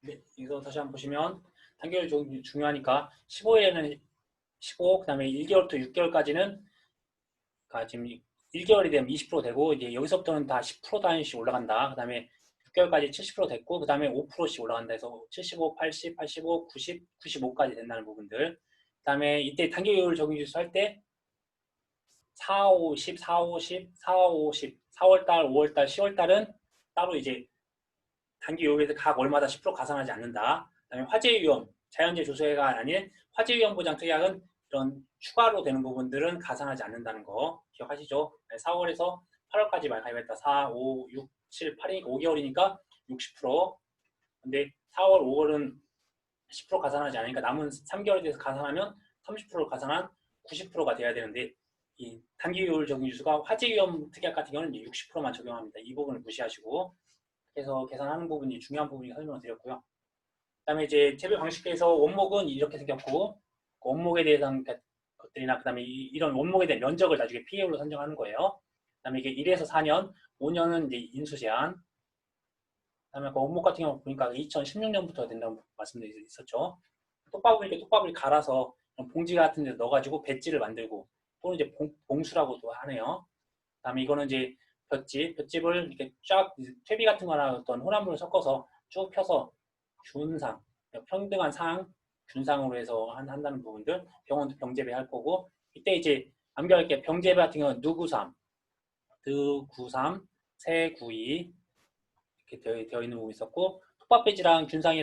네, 이거 다시 한번 보시면 단계율 중요하니까 15일에는 15, 그다음에 1개월부터 6개월까지는 지금 1개월이 되면 20% 되고 이제 여기서부터는 다 10% 단위씩 올라간다. 그다음에 6개월까지 70% 됐고 그다음에 5%씩 올라간다 해서 75, 80, 85, 90, 95까지 된다는 부분들. 그다음에 이때 단계율 적용지수 할 때 4, 5, 10, 4, 5, 10, 4, 5, 10, 4월달, 5월달, 10월달은 따로 이제 단기 요금에서 각 월마다 10% 가산하지 않는다. 그다음에 화재 위험, 자연재해 조소해가 아닌 화재 위험 보장 특약은 이런 추가로 되는 부분들은 가산하지 않는다는 거 기억하시죠? 4월에서 8월까지 가입했다. 4, 5, 6, 7, 8이니까 5개월이니까 60%. 근데 4월, 5월은 10% 가산하지 않으니까 남은 3개월에 대해서 가산하면 30% 가산한 90%가 돼야 되는데 이 단기율 적용지수가 화재 위험 특약 같은 경우는 60%만 적용합니다. 이 부분을 무시하시고 그래서 계산하는 부분이 중요한 부분이 설명을 드렸고요. 그다음에 이제 재배 방식에서 원목은 이렇게 생겼고 그 원목에 대한 것들이나 그다음에 이런 원목에 대한 면적을 나중에 PA로 선정하는 거예요. 그다음에 이게 1에서 4년, 5년은 이제 인수 제한. 그다음에 그 원목 같은 경우 보니까 2016년부터 된다고 말씀드렸었죠. 똑밥을 갈아서 봉지 같은 데 넣어가지고 배지를 만들고 또는 이제 봉수라고도 하네요. 그다음에 이거는 이제 볏짚을 이렇게 쫙 퇴비 같은 거나 어떤 혼합물을 섞어서 쭉 펴서 균상, 평등한 상, 균상으로 해서 한다는 부분들, 병원도 병재배 할 거고, 이때 이제 암기할 게 병재배 같은 경우는 누구삼, 드구삼, 세구이 이렇게 되어 있는 부분이 있었고, 톱밥배지랑 균상에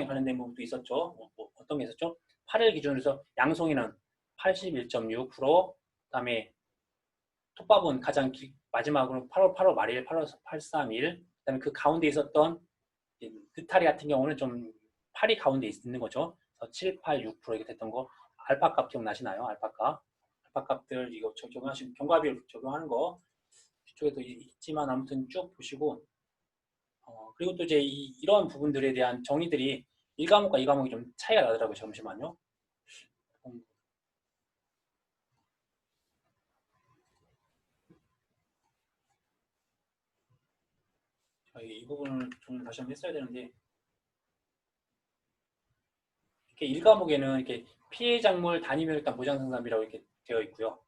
관련된 부분도 있었죠. 어떤 게 있었죠? 8일 기준으로 해서 양송이는 81.6%, 그다음에 톱밥은 가장 마지막으로 8월 말일 8월 831 그다음에 그 가운데 있었던 느타리 같은 경우는 좀 팔이 가운데 있는 거죠. 그래서 7, 8, 6% 이렇게 됐던 거 알파값 기억나시나요? 알파값들 이거 적용하시면 경과비율 적용하는 거 뒤쪽에도 있지만 아무튼 쭉 보시고 그리고 또 이제 이런 부분들에 대한 정의들이 1과목과 2과목이 좀 차이가 나더라고요. 잠시만요. 이 부분을 좀 다시 한번 했어야 되는데 이렇게 1과목에는 이렇게 피해 작물 단위별 일단 보장 상담이라고 이렇게 되어 있고요.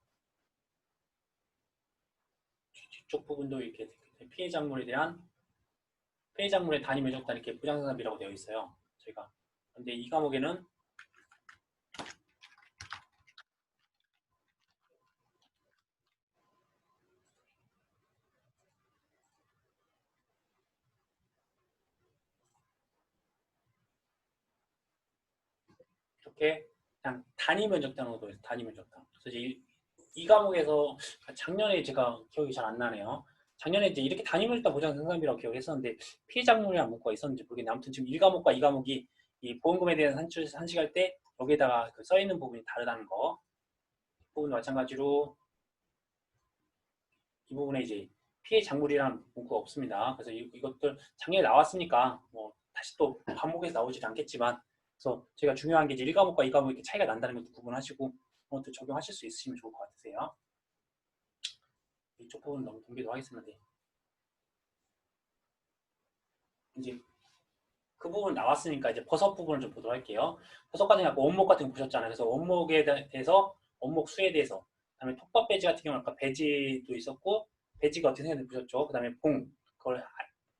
뒤쪽 부분도 이렇게 피해 작물에 대한 피해 작물의 단위 면적단 이렇게 보장 상담이라고 되어 있어요. 저희가. 근데 이 과목에는 이렇게 그냥 단위 면적단으로 되어 있어요. 단위 면적단. 그래서 이제 이 과목에서 작년에 제가 기억이 잘 안 나네요. 작년에 이제 이렇게 담임을다 보장 상담이라고 기억했었는데 피해 작물이라는 문구가 있었는지 모르겠는데 아무튼 지금 1과목과 2과목이 이 보험금에 대한 산식할 때 여기에다가 그 써 있는 부분이 다르다는 거. 이 부분 마찬가지로 이 부분에 이제 피해 작물이라는 문구가 없습니다. 그래서 이것들 작년에 나왔으니까 뭐 다시 또 반복해서 나오질 않겠지만 그래서 제가 중요한 게 이제 1과목과 2과목 이렇게 차이가 난다는 것도 구분하시고 그것도 적용하실 수 있으시면 좋을 것 같으세요. 이쪽 부분 너무 동기도 하겠습니다. 네. 이제 그 부분 나왔으니까 이제 버섯 부분을 좀 보도록 할게요. 버섯 같은 경우 원목 같은 거 보셨잖아요. 그래서 원목에 대해서 원목 수에 대해서 그다음에 톱밥 배지 같은 경우는 아까 배지도 있었고 배지가 어떻게 생겼는지 보셨죠. 그다음에 그걸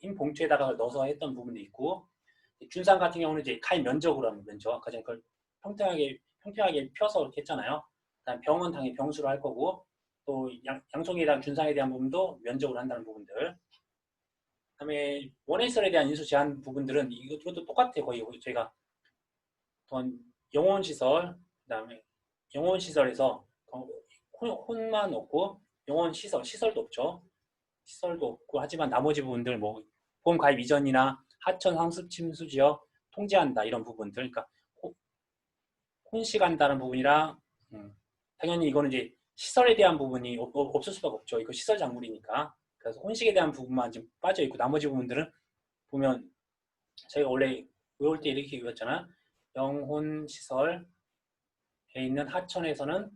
흰 봉투에다가 넣어서 했던 부분도 있고 균상 같은 경우는 이제 칼 면적으로 하는 면적. 아까 전에 그걸 평평하게 펴서 이렇게 했잖아요. 그다음 병은 당연히 병수로 할 거고 또 양송에 대한 균상에 대한 부분도 면적으로 한다는 부분들. 그다음에 원해설에 대한 인수 제한 부분들은 이것도 똑같아요. 거의 저희가 어떤 영혼시설, 그다음에 영혼시설에서 혼만 없고 시설도 없죠. 시설도 없고 하지만 나머지 부분들 뭐 보험 가입 이전이나 하천 상습 침수 지역 통제한다 이런 부분들. 그러니까 혼식한다는 부분이랑 당연히 이거는 이제 시설에 대한 부분이 없을 수밖에 없죠. 이거 시설 작물이니까. 그래서 혼식에 대한 부분만 지금 빠져 있고 나머지 부분들은 보면 저희가 원래 외울 때 이렇게 외웠잖아. 영혼 시설에 있는 하천에서는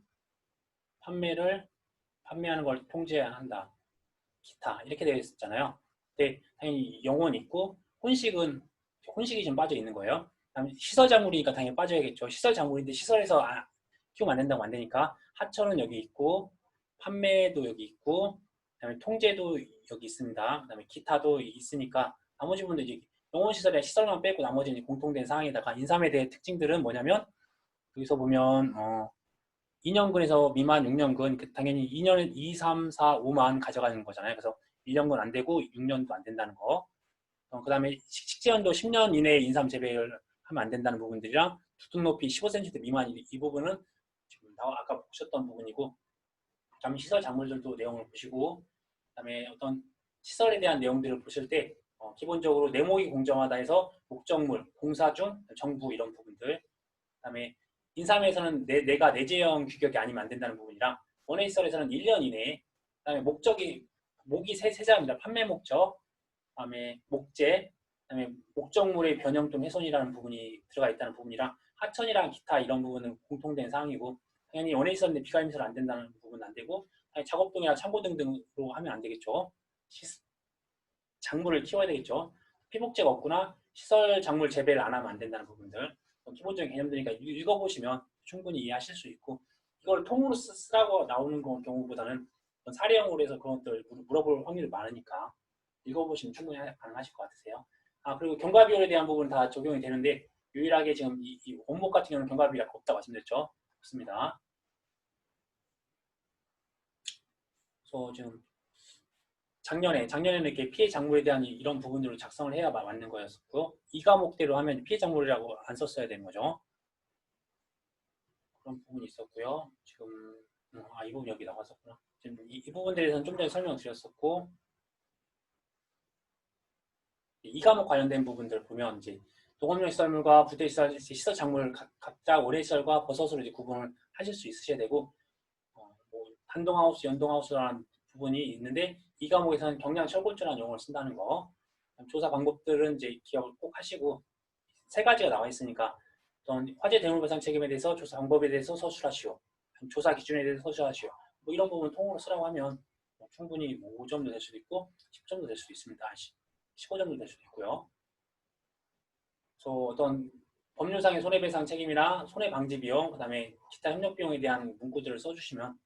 판매하는 걸 통제한다. 기타 이렇게 되어 있었잖아요. 근데 당연히 영혼 있고 혼식이 좀 빠져 있는 거예요. 시설 작물이니까 당연히 빠져야겠죠. 시설 작물인데 시설에서 키우면 안 된다고 안 되니까 하천은 여기 있고 판매도 여기 있고 그다음에 통제도 여기 있습니다. 그다음에 기타도 있으니까 나머지 부분도 이제 영혼시설이나 시설만 빼고 나머지는 공통된 사항에다가 인삼에 대한 특징들은 뭐냐면 여기서 보면 2년근에서 미만 6년근 당연히 2년 2, 3, 4, 5만 가져가는 거잖아요. 그래서 1년근 안 되고 6년도 안 된다는 거. 그 다음에 식재연도 10년 이내에 인삼 재배를 하면 안 된다는 부분들이랑 두둑 높이 15cm 미만 이 부분은 지금 아까 보셨던 부분이고 그다음에 시설 작물들도 내용을 보시고 그다음에 어떤 시설에 대한 내용들을 보실 때 기본적으로 내목이 공정하다 해서 목적물, 공사 중, 정부 이런 부분들 그다음에 인삼에서는 내가 내재형 규격이 아니면 안 된다는 부분이랑 원해시설에서는 1년 이내에 그다음에 목이 세 자입니다. 판매 목적, 그다음에 목재, 그다음에 목적물의 변형 또는 훼손이라는 부분이 들어가 있다는 부분이랑 하천이랑 기타 이런 부분은 공통된 사항이고 당연히 원해시설인데 비가임시설 안 된다는 부분은 안 되고 작업동이나 창고 등등으로 하면 안 되겠죠. 작물을 키워야 되겠죠. 피복제가 없거나 시설 작물 재배를 안 하면 안 된다는 부분들 기본적인 개념들이니까 읽어보시면 충분히 이해하실 수 있고 이걸 통으로 쓰라고 나오는 경우보다는 사례형으로 해서 그런 것들 물어볼 확률이 많으니까 읽어보시면 충분히 가능하실 것 같으세요. 그리고 경과비율에 대한 부분은 다 적용이 되는데 유일하게 지금 이 원목 같은 경우는 경과비율이 없다고 말씀드렸죠. 없습니다. 그래서 지금 작년에는 이렇게 피해 작물에 대한 이런 부분들을 작성을 해야 맞는 거였었고 이 과목대로 하면 피해 작물이라고 안 썼어야 되는 거죠. 그런 부분이 있었고요. 지금 이 부분 여기 나왔었구나. 지금 이 부분들에 대해서는 좀 전에 설명을 드렸었고 이 과목 관련된 부분들 보면 이제 농업용 시설물과 부대시설 시설 작물 각자 원해시설과 버섯으로 이제 구분을 하실 수 있으셔야 되고 뭐 단동하우스, 연동하우스라는 부분이 있는데 이 과목에서는 경량 철골조라는 용어를 쓴다는 거. 조사 방법들은 이제 기억을 꼭 하시고 세 가지가 나와 있으니까 어떤 화재 대물 배상 책임에 대해서 조사 방법에 대해서 서술하시오. 조사 기준에 대해서 서술하시오. 뭐 이런 부분 통으로 쓰라고 하면 충분히 뭐 5점도 될 수도 있고 10점도 될 수도 있습니다. 15점도 될 수도 있고요. 그래서 어떤 법률상의 손해배상 책임이나 손해방지 비용, 그 다음에 기타 협력 비용에 대한 문구들을 써주시면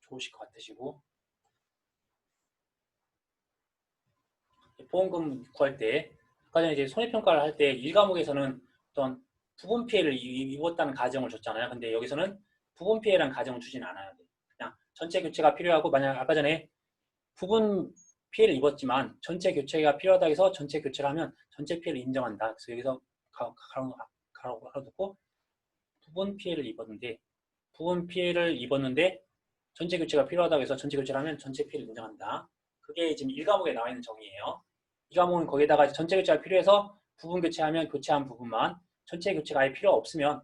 좋으실 것 같으시고 보험금 구할 때 아까 전에 이제 손해평가를 할 때 1과목에서는 어떤 부분 피해를 입었다는 가정을 줬잖아요. 근데 여기서는 부분 피해라는 가정을 주진 않아요. 그냥 전체 교체가 필요하고 만약 아까 전에 부분 피해를 입었지만 전체 교체가 필요하다 해서 전체 교체를 하면 전체 피해를 인정한다. 그래서 여기서 가라고 놓고 부분 피해를 입었는데 전체 교체가 필요하다고 해서 전체 교체를 하면 전체 피해를 인정한다. 그게 지금 1과목에 나와 있는 정의예요. 2과목은 거기에다가 전체 교체가 필요해서 부분 교체하면 교체한 부분만, 전체 교체가 아예 필요 없으면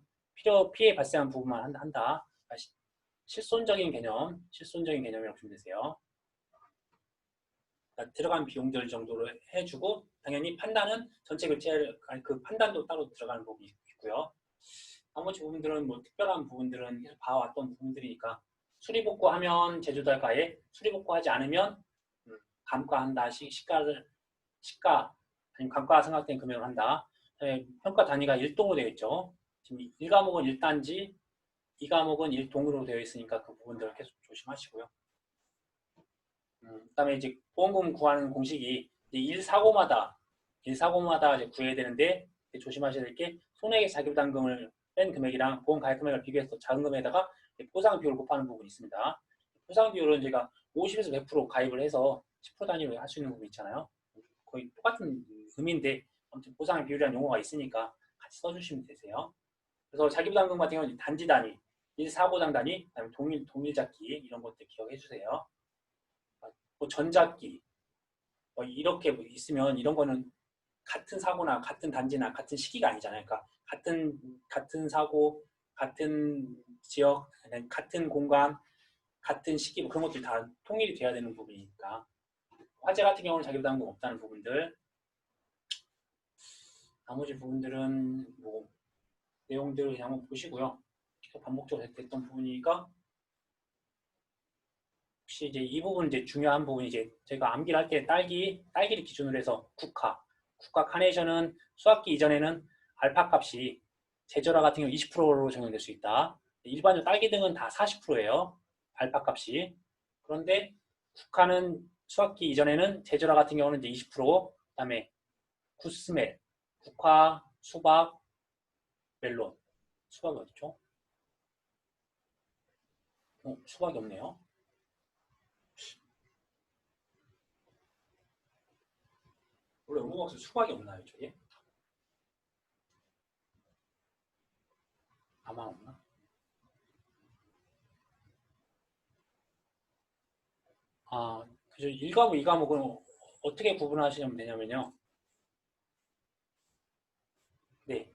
피해 발생한 부분만 한다. 실손적인 개념이라고 보시면 되세요. 들어간 비용들 정도로 해주고, 당연히 판단은 전체 교체를, 그 판단도 따로 들어가는 부분이 있고요. 나머지 부분들은 뭐 특별한 부분들은 계속 봐왔던 부분들이니까, 수리복구하면 제조달가에, 수리복구하지 않으면 감가한다. 시가 아니면 감가 생각된 금액을 한다. 평가 단위가 1동으로 되어 있죠. 지금 1과목은 1단지, 2과목은 1동으로 되어 있으니까 그 부분들을 계속 조심하시고요. 그다음에 이제 보험금 구하는 공식이 이제 1사고마다 이제 구해야 되는데, 조심하셔야 될 게 손해액 자기부담금을 뺀 금액이랑 보험 가입 금액을 비교해서 작은 금액에다가 보상 비율을 곱하는 부분이 있습니다. 보상 비율은 제가 50에서 100% 가입을 해서 10% 단위로 할 수 있는 부분 있잖아요. 거의 똑같은 의미인데 아무튼 보상 비율이라는 용어가 있으니까 같이 써주시면 되세요. 그래서 자기부담금 같은 경우는 단지 단위, 1사고당 단위, 그다음에 동일잡기 이런 것들 기억해 주세요. 뭐 전잡기 이렇게 있으면 이런 거는 같은 사고나 같은 단지나 같은 시기가 아니잖아요. 그러니까 같은 사고, 같은 지역, 같은 공간, 같은 시기 뭐 그런 것들이 다 통일이 돼야 되는 부분이니까. 화재 같은 경우는 자기부담금 없다는 부분들. 나머지 부분들은 뭐 내용들을 그냥 한번 보시고요. 반복적으로 됐던 부분이니까 혹시 이제 이 부분 이제 중요한 부분이 이제 제가 암기를 할 때 딸기를 기준으로 해서 국화 카네이션은 수확기 이전에는 알파 값이 제절화 같은 경우 20%로 적용될 수 있다. 일반적으로 딸기 등은 다 40%예요. 알파 값이. 그런데 국화는 수확기 이전에는 제절화 같은 경우는 이제 20%, 그다음에 구스멜, 국화, 수박, 멜론. 수박이 어딨죠? 수박이 없네요. 원래 응고박스 수박이 없나요, 저게? 아마 없나? 그죠. 1과목, 2과목은 어떻게 구분하시면 되냐면요. 네.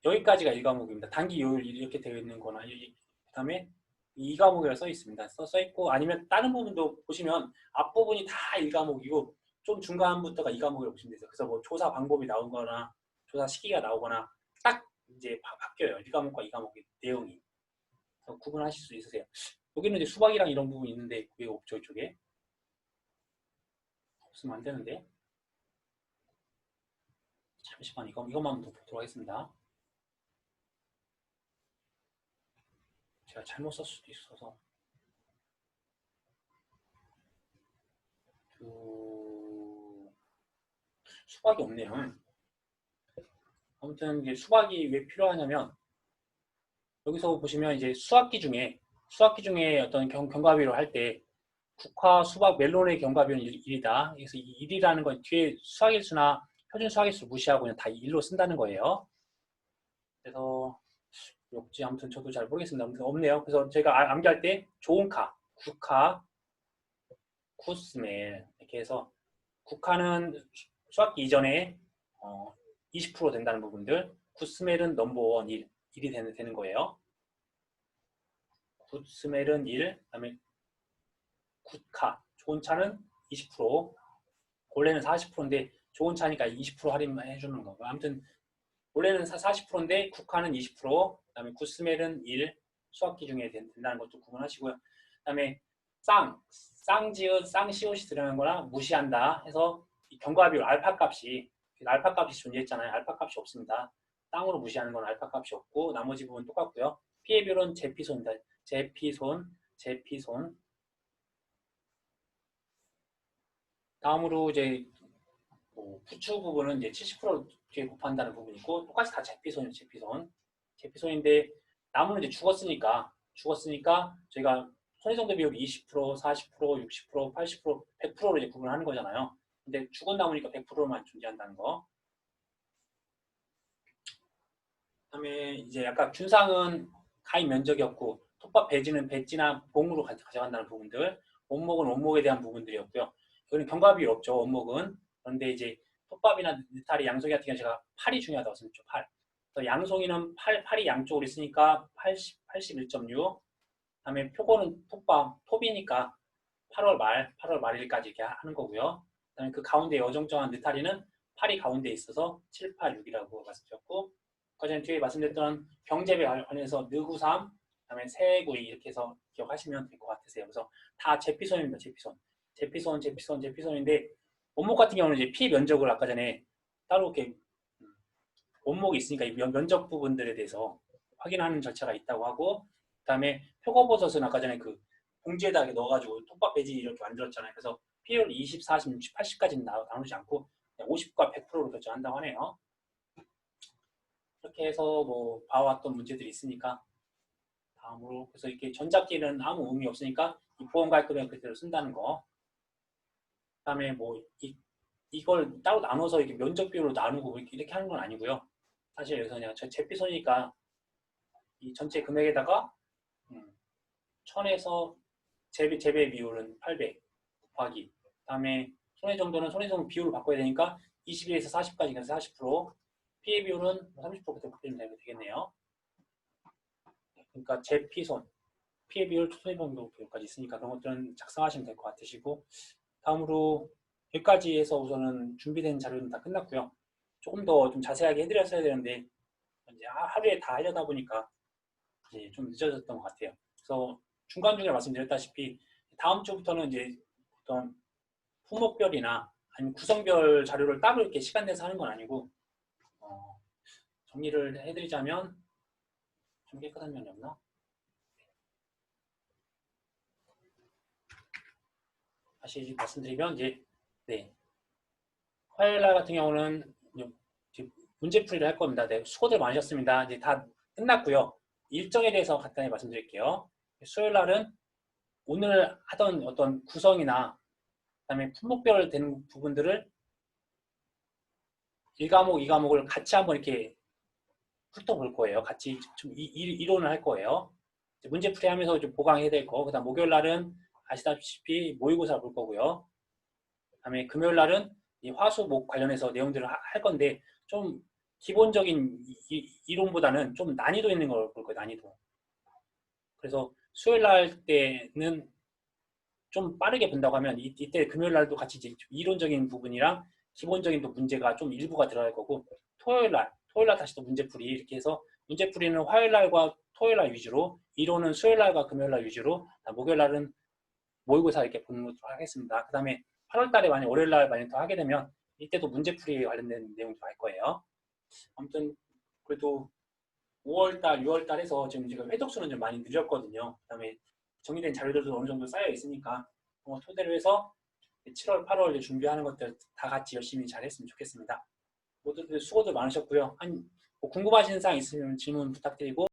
여기까지가 1과목입니다. 단기 요일 이렇게 되어 있는 거나, 그 다음에 2과목이라 써 있습니다. 써 있고, 아니면 다른 부분도 보시면 앞부분이 다 1과목이고, 좀 중간부터가 2과목이라고 보시면 되세요. 그래서 뭐 조사 방법이 나오거나, 조사 시기가 나오거나, 딱 이제 바뀌어요. 1과목과 2과목의 내용이. 그래서 구분하실 수 있으세요. 여기는 이제 수박이랑 이런 부분이 있는데, 왜 없죠, 이쪽에? 없으면 안 되는데. 잠시만, 이것만 더 보도록 하겠습니다. 제가 잘못 썼을 수도 있어서. 수박이 없네요. 아무튼 이제 수박이 왜 필요하냐면, 여기서 보시면 이제 수학기 중에 어떤 경과비로 할 때 국화, 수박, 멜론의 경과비는 1이다. 그래서 이 1이라는 건 뒤에 수학일수나 표준 수학일수 무시하고 그냥 다 1로 쓴다는 거예요. 그래서 역지 아무튼 저도 잘 모르겠습니다. 아무튼 없네요. 그래서 제가 암기할 때 좋은카, 국화, 쿠스멜 이렇게 해서 국화는 수학기 이전에 20% 된다는 부분들, 쿠스멜은 넘버원 1이 되는 거예요. 굿스멜은 1, 그다음에 굿카, 좋은 차는 20%, 원래는 40%인데 좋은 차니까 20% 할인해 주는 거고. 아무튼 원래는 40%인데 굿카는 20%, 그다음에 굿스멜은 1, 수학기 중에 된다는 것도 구분하시고요. 그다음에 쌍지읒, 쌍시옷이 들어가는 거나 무시한다 해서 경과 비율 알파 값이 존재했잖아요. 알파 값이 없습니다. 땅으로 무시하는 건 알파 값이 없고 나머지 부분 똑같고요. 피해 비율은 제피손입니다. 제피손. 다음으로 이제 부추 부분은 이제 70% 뒤에 곱한다는 부분이 있고 똑같이 다 제피손이에요. 제피손인데 나무는 이제 죽었으니까 저희가 손해정도 비율이 20%, 40%, 60%, 80%, 100%로 이제 구분하는 거잖아요. 근데 죽은 나무니까 100%만 존재한다는 거. 그다음에 이제 약간 균상은 가입 면적이 없고 톱밥 배지는 배지나 봉으로 가져간다는 부분들, 원목은 원목에 대한 부분들이었고요. 이거는 견과비율 없죠. 원목은. 그런데 이제 톱밥이나 느타리, 양송이 같은 경우 제가 팔이 중요하다고 했었죠. 팔. 그래서 양송이는 팔이 양쪽으로 있으니까 81.6. 그다음에 표고는 톱이니까 8월 말일까지 이렇게 하는 거고요. 그다음에 그 가운데 어정쩡한 느타리는 팔이 가운데에 있어서 7, 8, 6이라고 말씀드렸고, 아까 전에 뒤에 말씀드렸던 병제배 관련해서 느구삼, 그다음에 새구이 이렇게 해서 기억하시면 될 것 같으세요. 그래서 다 제피손입니다. 제피손인데 원목 같은 경우는 이제 피 면적을 아까 전에 따로 이렇게 원목이 있으니까 이 면적 부분들에 대해서 확인하는 절차가 있다고 하고, 그다음에 표고버섯은 아까 전에 그 봉지에다 이렇게 넣어가지고 톱밥 배지 이렇게 만들었잖아요. 그래서 피율 20, 40, 60, 80까지는 나누지 않고 50과 100%로 결정한다고 하네요. 이렇게 해서 뭐 봐왔던 문제들이 있으니까 다음으로, 그래서 이렇게 전작기는 아무 의미 없으니까 이 보험가입금액 그대로 쓴다는 거. 그다음에 뭐 이걸 따로 나눠서 이렇게 면적 비율로 나누고 이렇게 하는 건 아니고요. 사실 여기서 그냥 제피손이니까 이 전체 금액에다가 1000에서 재배 비율은 800 곱하기, 그다음에 손해 정도는 손해 정도 비율을 바꿔야 되니까 21에서 40까지 가서 40%, 피해 비율은 30% 그때 바꾸면 되겠네요. 그러니까 제피손, 피해 비율, 손해 정도 비율까지 있으니까 그런 것들은 작성하시면 될 것 같으시고, 다음으로 여기까지 해서 우선은 준비된 자료는 다 끝났고요. 조금 더 좀 자세하게 해드렸어야 되는데 이제 하루에 다 하려다 보니까 이제 좀 늦어졌던 것 같아요. 그래서 중간중간에 말씀드렸다시피 다음 주부터는 이제 어떤 품목별이나 아니면 구성별 자료를 따로 이렇게 시간 내서 하는 건 아니고, 정리를 해드리자면 좀 깨끗한 면이 없나? 다시 말씀드리면 이제 화요일 날 같은 경우는 문제풀이를 할 겁니다. 수고들 많으셨습니다. 이제 다 끝났고요. 일정에 대해서 간단히 말씀드릴게요. 수요일 날은 오늘 하던 어떤 구성이나 그다음에 품목별 되는 부분들을 1과목, 2과목을 같이 한번 이렇게 훑어볼 거예요. 같이 좀 이론을 할 거예요. 문제풀이 하면서 좀 보강해야 될 거. 그다음 목요일 날은 아시다시피 모의고사 볼 거고요. 그다음에 금요일 날은 이 화수목 관련해서 내용들을 할 건데 좀 기본적인 이론보다는 좀 난이도 있는 걸 볼 거예요. 난이도. 그래서 수요일 날 때는 좀 빠르게 본다고 하면 이때 금요일 날도 같이 이제 이론적인 부분이랑 기본적인 또 문제가 좀 일부가 들어갈 거고, 토요일 날 다시 또 문제풀이 이렇게 해서 문제풀이는 화요일 날과 토요일 날 위주로, 이론은 수요일 날과 금요일 날 위주로, 목요일 날은 모의고사 이렇게 보는 것으로 하겠습니다. 그 다음에 8월 달에 만약 월요일 날 만약 더 하게 되면 이때도 문제풀이에 관련된 내용도 할 거예요. 아무튼 그래도 5월 달, 6월 달에서 지금 회독수는 좀 많이 늦었거든요. 그 다음에 정리된 자료들도 어느 정도 쌓여 있으니까 토대로 해서 7월, 8월 준비하는 것들 다 같이 열심히 잘 했으면 좋겠습니다. 모두들 수고들 많으셨고요. 뭐 궁금하신 사항 있으면 질문 부탁드리고